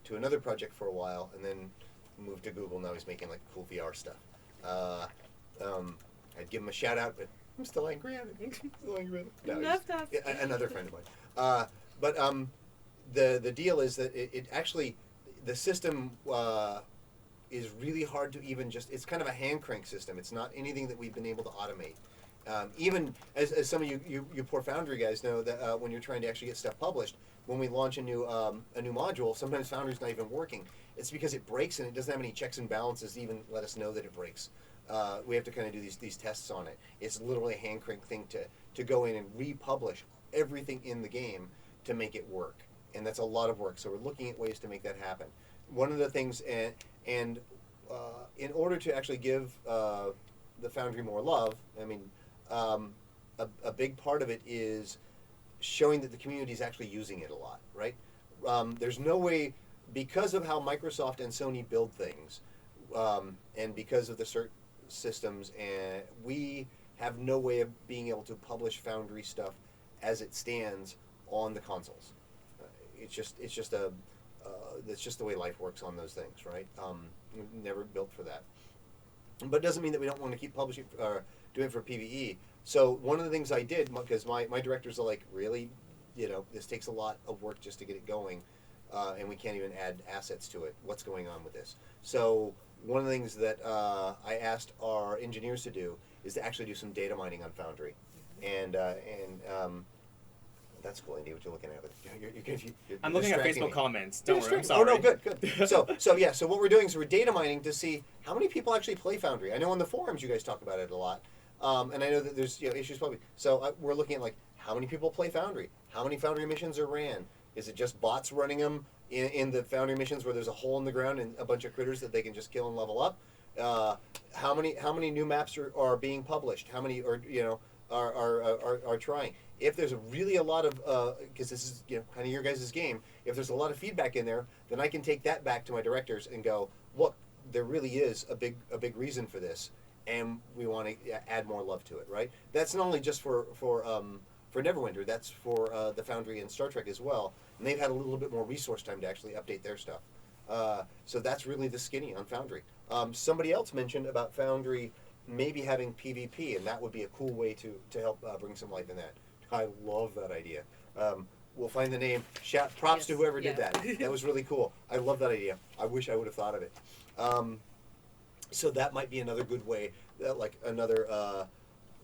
to another project for a while, and then moved to Google. Now he's making like cool VR stuff. I'd give him a shout out, but I'm still angry at it. Another friend of mine. But the deal is that it actually, the system is really hard to even just, it's kind of a hand crank system. It's not anything that we've been able to automate. Even as some of you poor Foundry guys know, that when you're trying to actually get stuff published, when we launch a new module, sometimes Foundry's not even working. It's because it breaks and it doesn't have any checks and balances to even let us know that it breaks. We have to kind of do these tests on it. It's literally a hand crank thing to go in and republish everything in the game to make it work, and that's a lot of work. So we're looking at ways to make that happen. One of the things, and in order to actually give the Foundry more love, I mean, a big part of it is showing that the community is actually using it a lot, right? There's no way, because of how Microsoft and Sony build things, and because of the cert systems, and we have no way of being able to publish Foundry stuff as it stands on the consoles. It's just that's just the way life works on those things, right? Never built for that. But it doesn't mean that we don't want to keep publishing, doing it for PvE. So one of the things I did, because my directors are like, really, this takes a lot of work just to get it going, and we can't even add assets to it. What's going on with this? So one of the things that I asked our engineers to do is to actually do some data mining on Foundry, and that's cool, Andy. What you're looking at? I'm looking at Facebook comments. Don't worry, I'm Oh no, sorry. good. So what we're doing is we're data mining to see how many people actually play Foundry. I know on the forums you guys talk about it a lot, And I know that there's issues probably. So we're looking at like how many people play Foundry, how many Foundry missions are ran. Is it just bots running them in the Foundry missions where there's a hole in the ground and a bunch of critters that they can just kill and level up? How many new maps are being published? How many are trying? If there's really a lot of because this is kind of your guys' game. If there's a lot of feedback in there, then I can take that back to my directors and go, look, there really is a big reason for this, and we want to add more love to it. Right? That's not only just for Neverwinter. That's for the Foundry and Star Trek as well. And they've had a little bit more resource time to actually update their stuff. So that's really the skinny on Foundry. Somebody else mentioned about Foundry maybe having PvP, and that would be a cool way to help bring some life in that. I love that idea. We'll find the name. Props to whoever did that. That was really cool. I love that idea. I wish I would have thought of it. So that might be another good way, another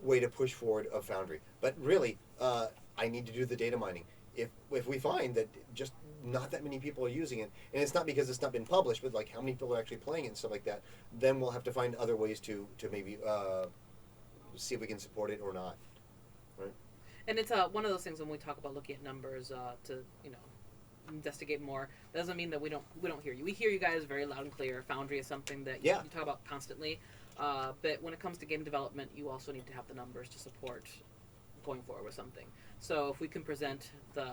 way to push forward of Foundry. But really, I need to do the data mining. If we find that just not that many people are using it, and it's not because it's not been published, but like how many people are actually playing it and stuff like that, then we'll have to find other ways to maybe see if we can support it or not. Right? And it's one of those things when we talk about looking at numbers to investigate more. That doesn't mean that we don't hear you. We hear you guys very loud and clear. Foundry is something that you talk about constantly. But when it comes to game development, you also need to have the numbers to support going forward with something. So if we can present the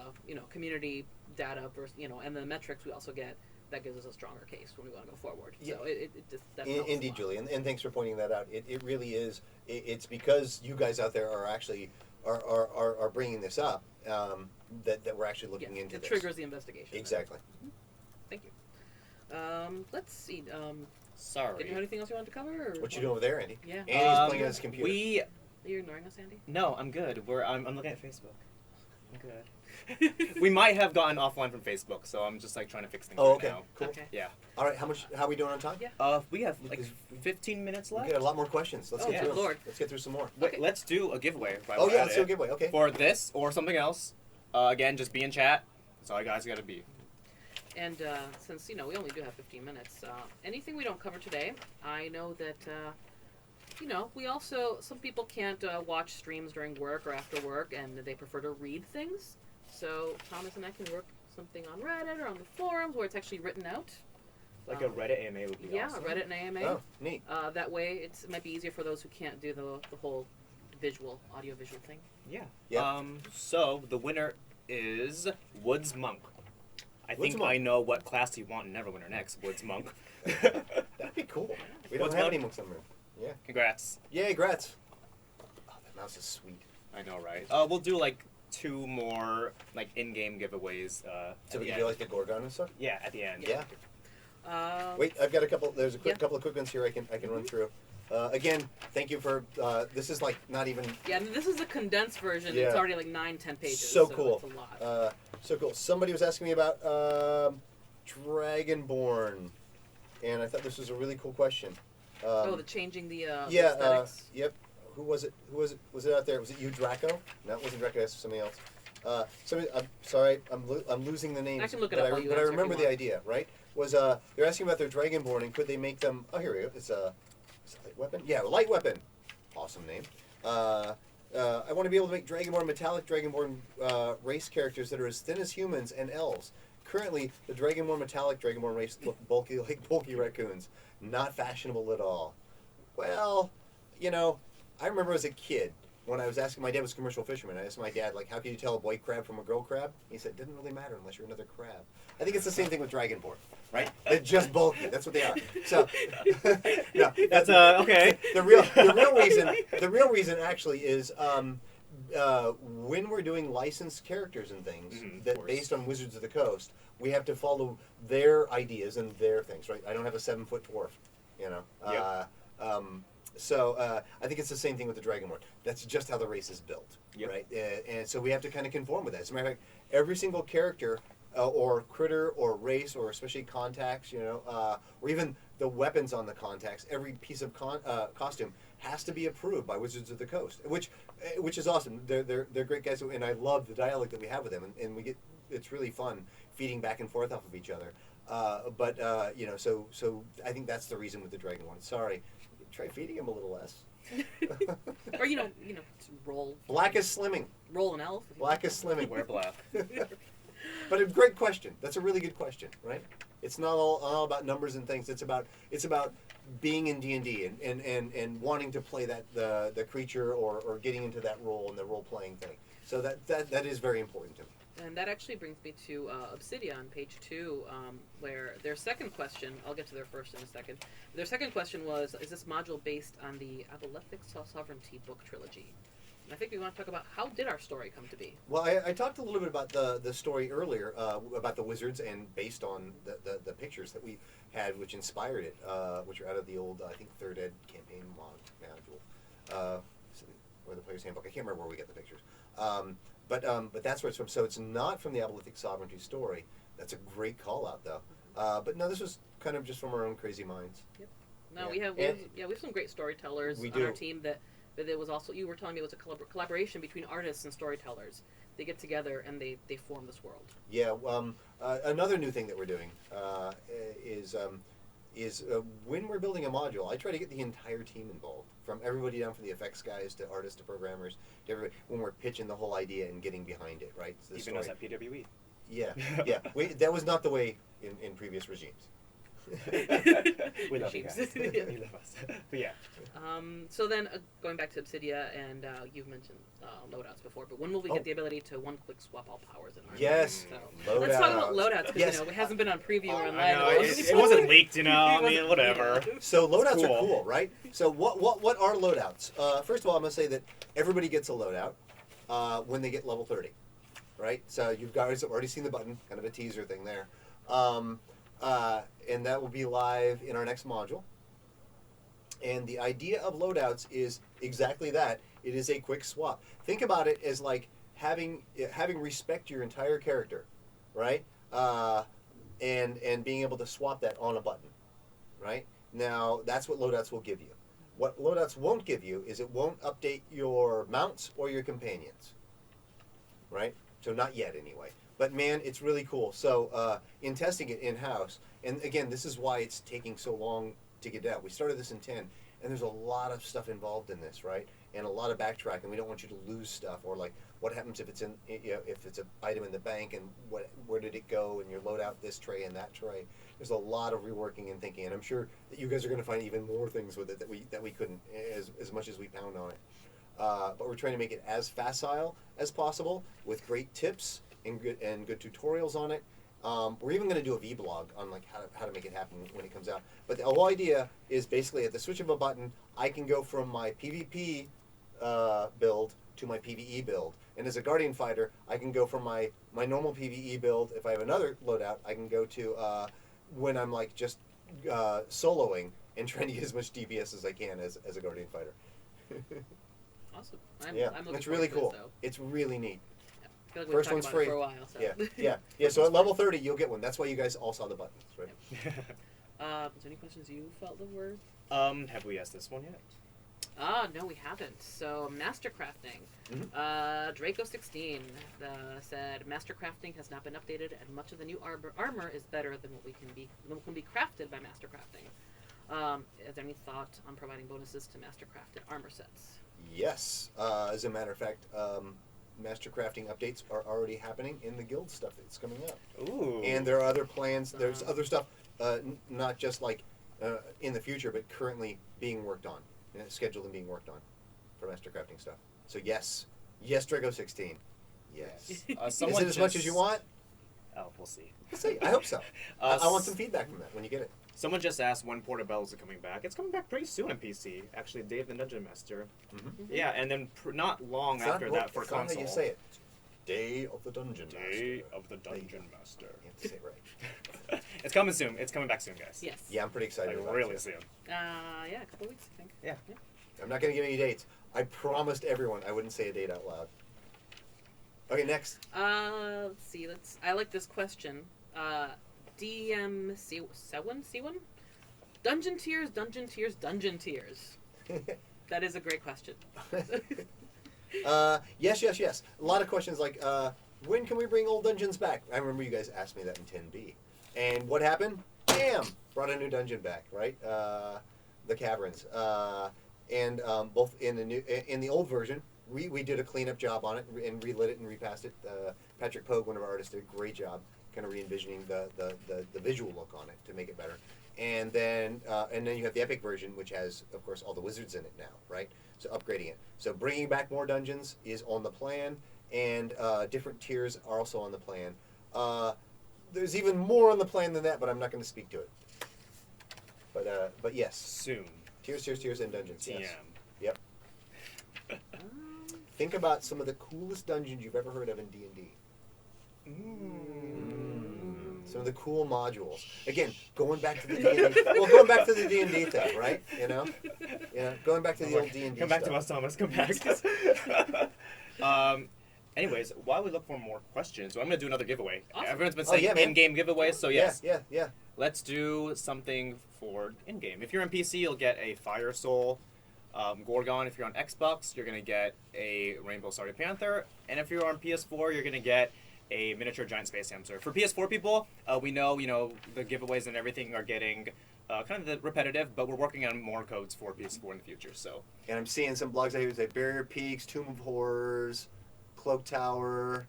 community data versus, and the metrics we also get, that gives us a stronger case when we want to go forward. Yeah. So that helps indeed, Julie, and thanks for pointing that out. It really is. It's because you guys out there are actually are bringing this up that we're actually looking into this. It triggers the investigation. Exactly. Mm-hmm. Thank you. Let's see. Sorry. Did you have anything else you wanted to cover? Or what you doing over there, Andy? Yeah. Andy's playing on his computer. Are you ignoring us, Andy? No, I'm good. I'm looking at Facebook. I'm good. We might have gotten offline from Facebook, so I'm just trying to fix things okay. now. Cool. Okay. Yeah. All right. How are we doing on time? Yeah. We have 15 minutes left. We got a lot more questions. Let's get through. Lord. Let's get through some more. Wait, let's do a giveaway. Let's do a giveaway. Okay. For this or something else. Again, just be in chat. That's all you guys got to be. And since we only do have 15 minutes, anything we don't cover today, I know that we also, some people can't watch streams during work or after work, and they prefer to read things. So Thomas and I can work something on Reddit or on the forums where it's actually written out. Like a Reddit AMA would be awesome. Yeah, Reddit and AMA. Oh, neat. That way, it might be easier for those who can't do the whole audio-visual thing. Yeah. So the winner is Woods Monk. I know what class you want in Neverwinter next, Woods Monk. That'd be cool. We don't have any monks on there. Yeah. Congrats. Yay, congrats. Oh, that mouse is sweet. I know, right? We'll do 2 more in-game giveaways. So we can do the Gorgon and stuff? Yeah, at the end. Yeah. Wait, I've got a couple. There's a couple of quick ones here I can run through. Again, thank you for. This is not even. Yeah, this is a condensed version. Yeah. It's already 9-10 pages. So cool. It's a lot. So cool. Somebody was asking me about Dragonborn, and I thought this was a really cool question. The changing the yeah. aesthetics. Yep. Who was it? Was it out there? Was it you, Draco? No, it wasn't Draco. That's somebody else. I'm sorry. I'm losing the names. I can look it up. But I remember the idea. Right? Was they're asking about their Dragonborn and could they make them? Oh, here we go. It's a light weapon. Yeah, light weapon. Awesome name. I want to be able to make Dragonborn, metallic Dragonborn race characters that are as thin as humans and elves. Currently, the Dragonborn metallic Dragonborn race look bulky like bulky raccoons. Not fashionable at all. Well, I remember as a kid when I was asking, my dad was a commercial fisherman. I asked my dad, how can you tell a boy crab from a girl crab? He said, it didn't really matter unless you're another crab. I think it's the same thing with Dragonborn, right? They're just bulky. That's what they are. So, no, that's okay. The real reason actually is when we're doing licensed characters and things that based on Wizards of the Coast, we have to follow their ideas and their things, right? I don't have a 7-foot dwarf, Yep. So I think it's the same thing with the Dragonborn. That's just how the race is built, right? And so we have to kind of conform with that. As a matter of fact, every single character or critter or race or especially contacts, or even the weapons on the contacts, every piece of costume has to be approved by Wizards of the Coast, which is awesome. They're great guys, and I love the dialogue that we have with them, and we get it's really fun feeding back and forth off of each other. So I think that's the reason with the Dragonborn. Sorry. Try feeding him a little less. Or roll Black is slimming. roll an elf. Black is slimming. Wear black. But a great question. That's a really good question, right? It's not all about numbers and things. It's about being in D&D and wanting to play the creature or getting into that role and the role playing thing. So that is very important to me. And that actually brings me to Obsidian, page 2, where their second question, I'll get to their first in a second. Their second question was, is this module based on the Abolithic Sovereignty book trilogy? And I think we want to talk about how did our story come to be? Well, I talked a little bit about the story earlier, about the wizards, and based on the pictures that we had, which inspired it, which are out of the old, I think, 3rd Ed campaign module, or the player's handbook. I can't remember where we get the pictures. But that's where it's from. So it's not from the Abolithic Sovereignty story. That's a great call out, though. But no, this was kind of just from our own crazy minds. Yep. No, Yeah. we have some great storytellers We on do. our team that it was also, you were telling me it was a collaboration between artists and storytellers. They get together and they form this world. Yeah. Another new thing that we're doing is when we're building a module, I try to get the entire team involved, from everybody down from the effects guys to artists to programmers to everybody, when we're pitching the whole idea and getting behind it, right? The Even story. us at PWE. Yeah, yeah. That was not the way in previous regimes. We love you guys. Yeah. We love us. But yeah. So then, going back to Obsidia, and you've mentioned loadouts before, but when will we Oh. get the ability to one-click swap all powers in our Yes. So, let's talk about Loadouts. loadouts, because Yes. it hasn't been on preview or I online. know, it wasn't leaked, I mean, whatever. So loadouts Cool. are cool, right? So what are loadouts? First of all, I'm gonna say that everybody gets a loadout when they get level 30, right? So you've guys already seen the button, kind of a teaser thing there, and that will be live in our next module. And the idea of loadouts is exactly that. It is a quick swap. Think about it as like having respect your entire character, right? And being able to swap that on a button, right? Now, that's what loadouts will give you. What loadouts won't give you is it won't update your mounts or your companions, right? So not yet, anyway. But man, it's really cool. So in testing it in-house, and again, this is why it's taking so long to get out. We started this in 10, and there's a lot of stuff involved in this, right? And a lot of backtracking. We don't want you to lose stuff, or like what happens if it's if it's an item in the bank, and where did it go, and you load out this tray and that tray. There's a lot of reworking and thinking, and I'm sure that you guys are going to find even more things with it that we couldn't, as much as we pound on it. But we're trying to make it as facile as possible with great tips and good tutorials on it. We're even going to do a vlog on like how to make it happen when it comes out. But the whole idea is basically at the switch of a button, I can go from my PvP build to my PvE build. And as a Guardian Fighter, I can go from my normal PvE build. If I have another loadout, I can go to when I'm like just soloing and trying to get as much DPS as I can as a Guardian Fighter. Awesome. I'm looking it's really forward cool. to this, It's really neat. I feel like we've First been one's talking about it free. for a while. So. Yeah. So at level 30, you'll get one. That's why you guys all saw the buttons, right? Is there any questions you felt that were? Have we asked this one yet? No, we haven't. So, Mastercrafting. Mhm. Draco16 said, Mastercrafting has not been updated, and much of the new armor is better than what can be crafted by Mastercrafting. Is there any thought on providing bonuses to Mastercrafted armor sets? Yes. As a matter of fact, Master Crafting updates are already happening in the guild stuff that's coming up. Ooh. And there are other plans. There's other stuff, not just like in the future, but currently being worked on, scheduled and being worked on for Master Crafting stuff. So yes, Drago 16. Yes. Is it as much as you want? Oh, we'll see. We'll see. I hope so. I want some feedback from that when you get it. Someone just asked when Portobello's coming back. It's coming back pretty soon on PC. Actually, Dave the Dungeon Master. Mm-hmm. Yeah, and then not long after that for console. That's not how you say it. Day of the Dungeon Master. Day of the Dungeon Master. You have to say it right. It's coming soon. It's coming back soon, guys. Yes. Yeah, I'm pretty excited Like about really it. soon. Yeah, a couple weeks, I think. Yeah. I'm not going to give any dates. I promised everyone I wouldn't say a date out loud. Okay, next. Let's see. I like this question. C1? Dungeon tiers. That is a great question. Yes. A lot of questions like, when can we bring old dungeons back? I remember you guys asked me that in 10B. And what happened? Bam! Brought a new dungeon back, right? The Caverns. and both in the old version, we did a cleanup job on it and relit it and repassed it. Patrick Pogue, one of our artists, did a great job, kind of re-envisioning the visual look on it to make it better. And then you have the Epic version, which has, of course, all the wizards in it now, right? So upgrading it. So bringing back more dungeons is on the plan, and different tiers are also on the plan. There's even more on the plan than that, but I'm not going to speak to it. But yes, Soon. tiers, and dungeons. TM. Yes. Yep. Think about some of the coolest dungeons you've ever heard of in D&D. Some of the cool modules. Again, going back to the D&D. Well, going back to the D&D thing, right? You know, yeah, going back to the old D&D. Come back stuff. to us, Thomas. Come back. Anyways, while we look for more questions, I'm going to do another giveaway. Awesome. Everyone's been saying yeah, man. in-game giveaways, so yes. Yeah. Let's do something for in-game. If you're on PC, you'll get a Fire Soul Gorgon. If you're on Xbox, you're going to get a Rainbow Starry Panther. And if you're on PS4, you're going to get a miniature giant space hamster. For PS4 people, we know, the giveaways and everything are getting kind of repetitive, but we're working on more codes for PS4 in the future. So. And I'm seeing some blogs out here that say Barrier Peaks, Tomb of Horrors, Cloak Tower.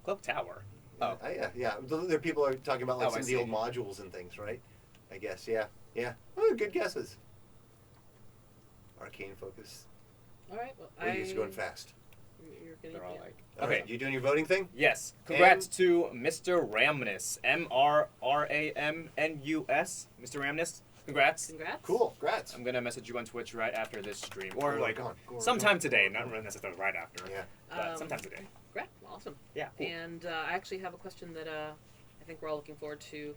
Cloak Tower. Oh. Yeah. There people are talking about like some I of the see. old modules and things, right? I guess, yeah. Oh, good guesses. Arcane focus. All right. Well, Or you're just going fast. You're gonna They're all get- like. All Okay. right, you doing your voting thing? Yes. Congrats to Mr. Ramnus. MRRAMNUS. Mr. Ramnus. Congrats. Congrats. Cool. Congrats. I'm gonna message you on Twitch right after this stream, or Go like on. sometime today. Not really necessarily right after. Yeah. But sometime today. Great. Awesome. Yeah. Cool. And I actually have a question that I think we're all looking forward to.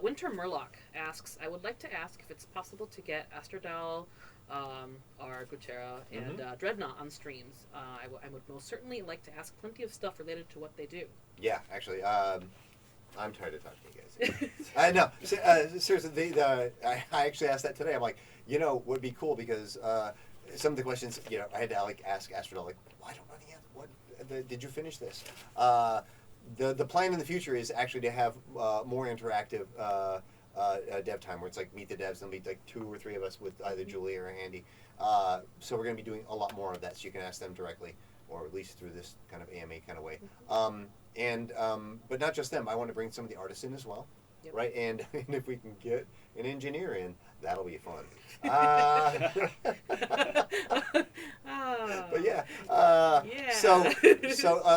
Winter Murloc asks, I would like to ask if it's possible to get Astrodal, our Gutera, and Dreadnought on streams. I would most certainly like to ask plenty of stuff related to what they do. Yeah, actually, I'm tired of talking to you guys. No, seriously, I actually asked that today. I'm like, would be cool because some of the questions, I had to ask Astrodal, like, I don't know the answer. Did you finish this? The plan in the future is actually to have more interactive dev time, where it's like meet the devs. There'll be like 2 or 3 of us with either Julie or Andy. So we're going to be doing a lot more of that, so you can ask them directly, or at least through this kind of AMA kind of way. But not just them. I want to bring some of the artists in as well, Yep. right? And if we can get an engineer in, that'll be fun. But yeah. Yeah. So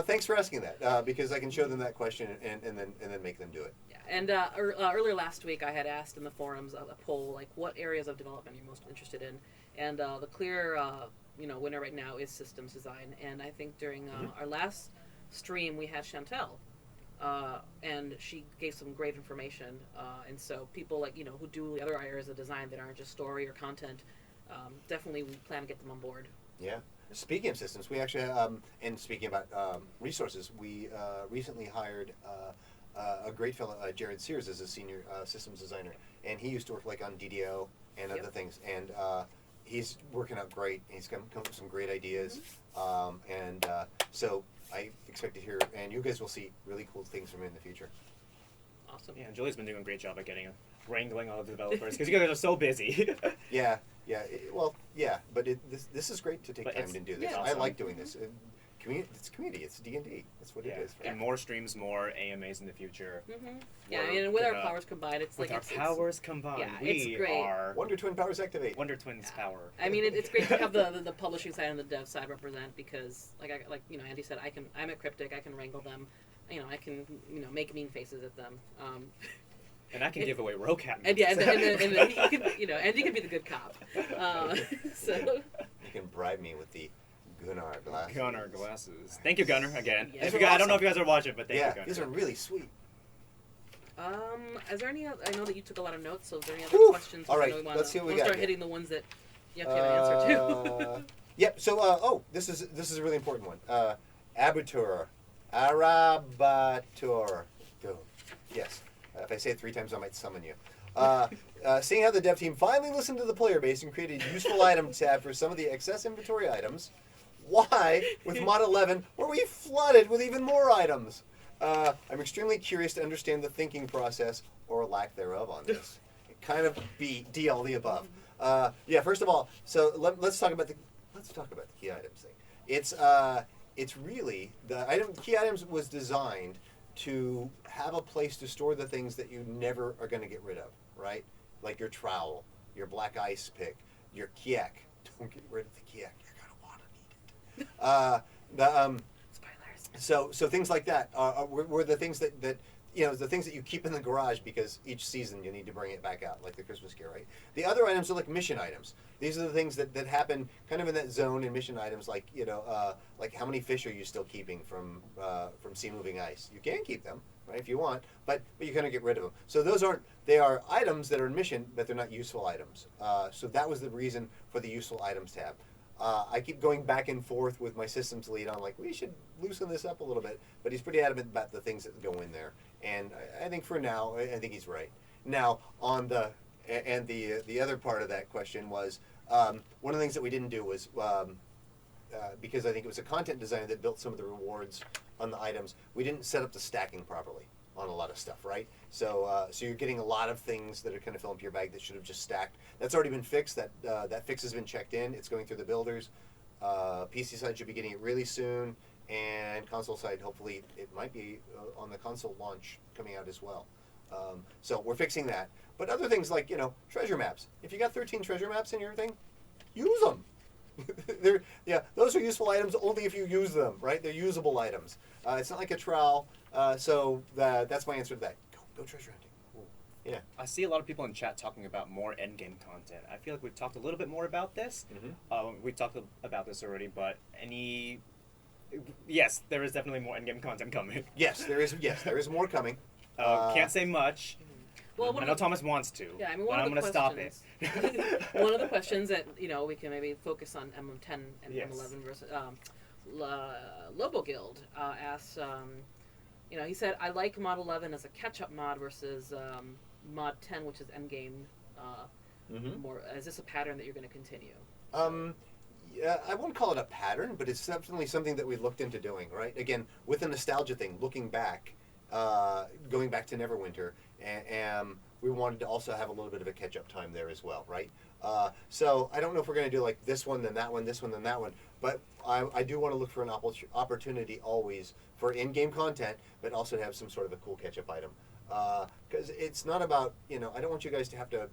thanks for asking that because I can show them that question and then make them do it. Yeah. And earlier last week, I had asked in the forums a poll, like, what areas of development are you most interested in? And the clear, winner right now is systems design. And I think during our last stream, we had Chantel. And she gave some great information. And so people who do the other areas of design that aren't just story or content, definitely we plan to get them on board. Yeah. Speaking of systems, we actually, and speaking about resources, we recently hired a great fellow, Jared Sears, as a senior systems designer. And he used to work on DDO and other things. And he's working out great. He's come up with some great ideas. So I expect to hear, and you guys will see really cool things from him in the future. Awesome. Yeah, Julie's been doing a great job at wrangling all the developers because you guys are so busy. Yeah. But this is great to take time to do this. yeah, I awesome. like doing this. It's community. It's D&D. That's what it is. And more streams, more AMAs in the future. Mm-hmm. Yeah, We're and with our gonna- powers combined, it's With like our powers combined, yeah, it's we great. are Wonder Twin powers activate. Wonder Twins power. I mean, it's great to have the publishing side and the dev side represent because, Andy said, I'm a Cryptic. I can wrangle them. I can make mean faces at them. And I can give away Rocat. And yeah, and then he can Andy can be the good cop. So You can bribe me with the Gunnar glasses. Gunnar glasses. Thank you, Gunnar, again. Yeah. If you guys, I don't know if you guys are watching, but thank you, Gunnar. These are really sweet. is there any? I know that you took a lot of notes. So is there any other Whew. questions? All right, we let's see what we we'll got start here. hitting the ones that you have to have an answer to. Yep. So, this is a really important one. Abitur, Arabatur. Go. Yes. If I say it 3 times, I might summon you. Seeing how the dev team finally listened to the player base and created a useful item tab for some of the excess inventory items, why, with Mod 11, were we flooded with even more items? I'm extremely curious to understand the thinking process, or lack thereof, on this. Kind of D, all the above. Yeah. First of all, so let's talk about the key items thing. It's really the key items was designed to have a place to store the things that you never are going to get rid of, right? Like your trowel, your black ice pick, your kiek. Don't get rid of the kiek. You're going to want to need it. Spoilers. So things like that were the things that the things that you keep in the garage because each season you need to bring it back out, like the Christmas gear, right? The other items are like mission items. These are the things that happen kind of in that zone in mission items, like like how many fish are you still keeping from sea moving ice? You can keep them, right, if you want, but you're going to get rid of them. So they are items that are in mission, but they're not useful items. So that was the reason for the useful items tab. I keep going back and forth with my systems lead on like we should loosen this up a little bit, but he's pretty adamant about the things that go in there, and I think for now I think he's right. Now on the other part of that question was one of the things that we didn't do was because I think it was a content designer that built some of the rewards on the items. We didn't set up the stacking properly on a lot of stuff, right? So you're getting a lot of things that are kind of filling up your bag that should have just stacked. That's already been fixed. That fix has been checked in. It's going through the builders. PC side should be getting it really soon, and console side hopefully it might be on the console launch coming out as well. So we're fixing that. But other things like treasure maps. If you got 13 treasure maps in your thing, use them. Those are useful items only if you use them, right? They're usable items. It's not like a trowel. So that's my answer to that. Go treasure hunting. Yeah. I see a lot of people in chat talking about more endgame content. I feel like we've talked a little bit more about this. Mm-hmm. We talked about this already, but yes, there is definitely more endgame content coming. Yes, there is more coming. Can't say much. Well, I know Thomas wants to. Yeah, I mean, but I'm going to stop it. One of the questions that we can maybe focus on MM10 and Yes. M11 versus Lobo Guild asks. He said, "I like Mod 11 as a catch-up mod versus Mod 10, which is endgame. More. Is this a pattern that you're going to continue?" Yeah, I won't call it a pattern, but it's definitely something that we looked into doing. Right? Again, with the nostalgia thing, looking back, going back to Neverwinter, and we wanted to also have a little bit of a catch-up time there as well, right? So I don't know if we're going to do like this one, then that one, this one, then that one, but I do want to look for an opportunity always for in-game content, but also to have some sort of a cool catch-up item. Because it's not about, I don't want you guys to have to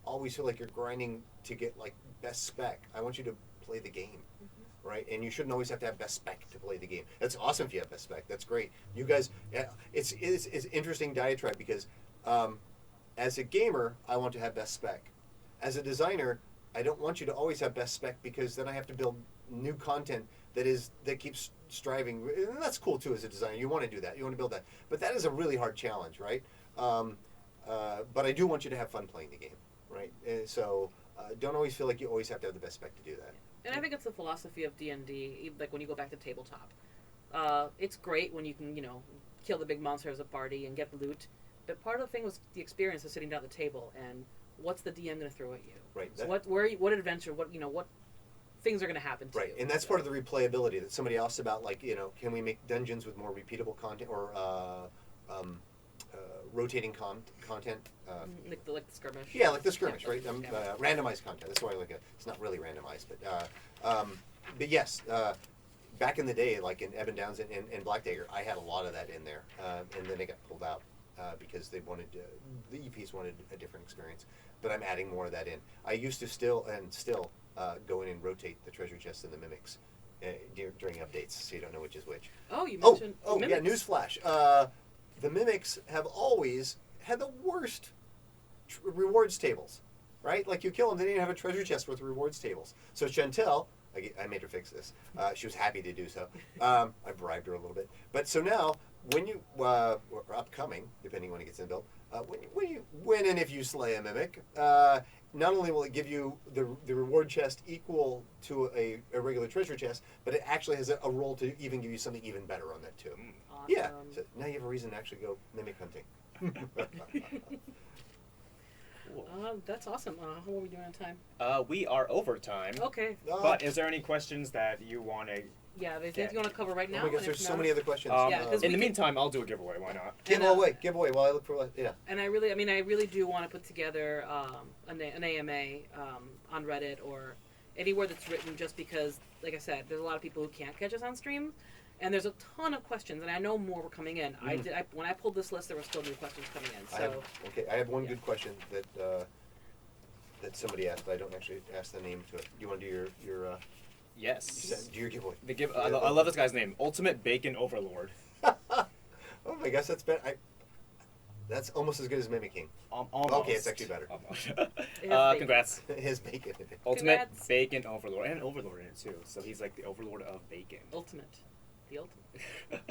always feel like you're grinding to get like best spec. I want you to play the game. Right, and you shouldn't always have to have best spec to play the game. That's awesome if you have best spec. That's great. You guys, it's interesting diatribe because as a gamer, I want to have best spec. As a designer, I don't want you to always have best spec because then I have to build new content that keeps striving. And that's cool too as a designer. You want to do that. You want to build that. But that is a really hard challenge, right? But I do want you to have fun playing the game, right? So don't always feel like you always have to have the best spec to do that. And I think it's the philosophy of D&D, like when you go back to tabletop. It's great when you can, kill the big monster as a party and get loot. But part of the thing was the experience of sitting down at the table and what's the DM going to throw at you? Right. So what adventure, what things are going to happen to you? Right, and that's part of the replayability that somebody asked about. Like, can we make dungeons with more repeatable content or rotating content? Like the skirmish. Yeah, like the skirmish, Yeah, right? Randomized content. That's why I look at it. It's not really randomized, but yes, back in the day, like in Ebon Downs and Black Dagger, I had a lot of that in there, and then it got pulled out because they wanted the EPs wanted a different experience. But I'm adding more of that in. I used to still go in and rotate the treasure chests and the mimics during updates, so you don't know which is which. Oh, you mentioned yeah, newsflash. The mimics have always had the worst rewards tables, right? Like you kill them, they didn't have a treasure chest with rewards tables. So Chantel, I made her fix this. She was happy to do so. I bribed her a little bit. But so now, when you, or upcoming, depending when it gets in build, when and if you slay a mimic, not only will it give you the reward chest equal to a regular treasure chest, but it actually has a role to even give you something even better on that too. Awesome. Yeah, so now you have a reason to actually go mimic hunting. Cool. That's awesome. How are we doing on time? We are overtime. Okay. But is there any questions that you want to? Yeah, there's anything you want to cover right now? Oh my gosh, And there's if so not- many other questions. Yeah, 'cause in we the can- meantime, I'll do a giveaway. Why not? Give away while I look for yeah. And I really do want to put together an AMA on Reddit or anywhere that's written, just because, like I said, there's a lot of people who can't catch us on stream, and there's a ton of questions, and I know more were coming in. When I pulled this list, there were still new questions coming in. So I have one yeah. good question that that somebody asked, but I don't actually ask the name to it. Do you want to do your Yes. do your giveaway? I love this guy's name. Ultimate Bacon Overlord. Oh my gosh, that's almost as good as mimicking. Almost. Okay, it's actually better. Almost. bacon. Congrats. His bacon. Ultimate Congrats. Bacon Overlord. And an Overlord in it too. So he's like the Overlord of bacon. ultimate, the ultimate.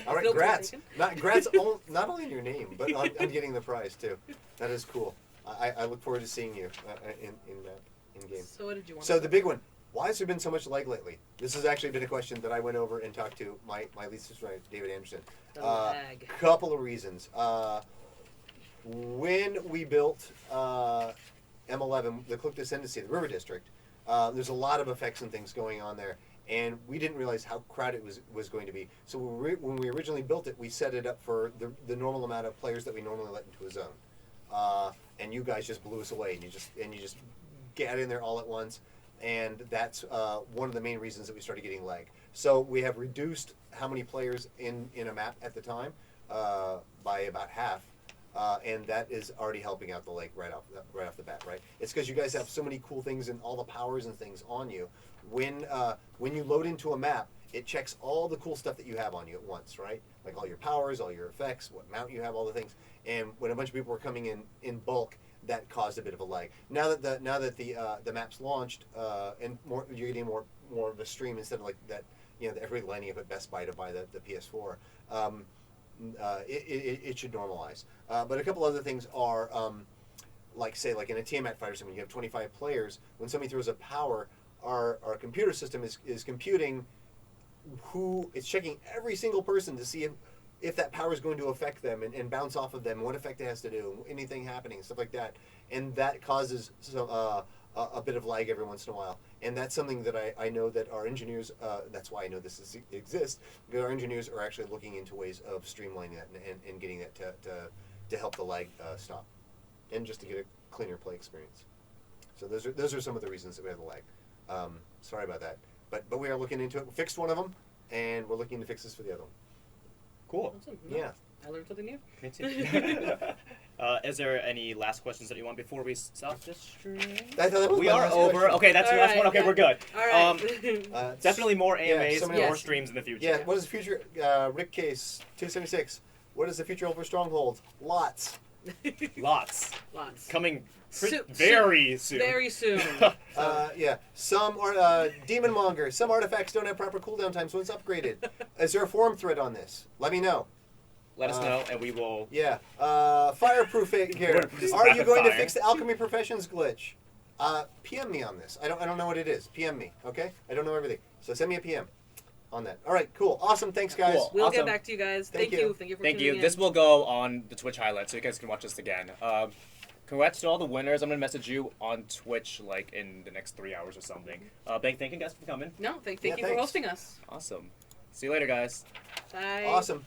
All right, Still congrats. bacon? Congrats not only in your name, but on getting the prize too. That is cool. I look forward to seeing you in game. So what did you want? So the big one. Why has there been so much lag lately? This has actually been a question that I went over and talked to my lead subscriber, David Anderson. The lag. Couple of reasons. When we built M11, the Cloak Ascendancy, the River District, there's a lot of effects and things going on there, and we didn't realize how crowded it was going to be. So when we originally built it, we set it up for the normal amount of players that we normally let into a zone, and you guys just blew us away, and you just got in there all at once. And that's one of the main reasons that we started getting lag. So we have reduced how many players in a map at the time by about half, and that is already helping out the lag right off the bat, right? It's because you guys have so many cool things and all the powers and things on you. When you load into a map, it checks all the cool stuff that you have on you at once, right? Like all your powers, all your effects, what mount you have, all the things. And when a bunch of people were coming in bulk, that caused a bit of a lag. Now that the map's launched, and you're getting more of a stream instead of like that, that everybody lining up at Best Buy to buy the PS4. It should normalize. But a couple other things are, like in a Tiamat fighter sim, when you have 25 players, when somebody throws a power, our computer system is computing it's checking every single person to see if that power is going to affect them and bounce off of them, what effect it has to do, anything happening, stuff like that. And that causes a bit of lag every once in a while. And that's something that I know that our engineers, that's why I know this exists, because our engineers are actually looking into ways of streamlining that and getting that to help the lag stop. And just to get a cleaner play experience. So those are some of the reasons that we have the lag. Sorry about that. But we are looking into it. We fixed one of them, and we're looking to fix this for the other one. Cool. Awesome. Yeah. I learned something new. Me too. Is there any last questions that you want before we stop this stream? I thought that was We my are last over. question. Okay, that's your last Alright, one. Okay, yeah. we're good. All right. Definitely more AMAs, somebody more else- streams in the future. Yeah, what is the future? Rick Case, 276. What is the future hold for Stronghold? Lots. Lots. Lots. Coming Soon- very soon. Very soon. Yeah. Some are Demon Monger. Some artifacts don't have proper cooldown time, so it's upgraded. Is there a forum thread on this? Let me know. Let us know, and we will. Yeah. Fireproof here. Just Are you rapid going to fire. fix the Alchemy Professions glitch? PM me on this. I don't know what it is. PM me. Okay. I don't know everything. So send me a PM on that. All right. Cool. Awesome. Thanks, guys. Cool. We'll Awesome. get back to you guys. Thank Thank you. you. Thank you for Thank tuning you. in. This will go on the Twitch highlight, so you guys can watch this again. Congrats to all the winners. I'm gonna message you on Twitch like in the next 3 hours or something. Thank you guys for coming. No, thank Yeah, you for thanks. hosting us. Awesome. See you later, guys. Bye. Awesome.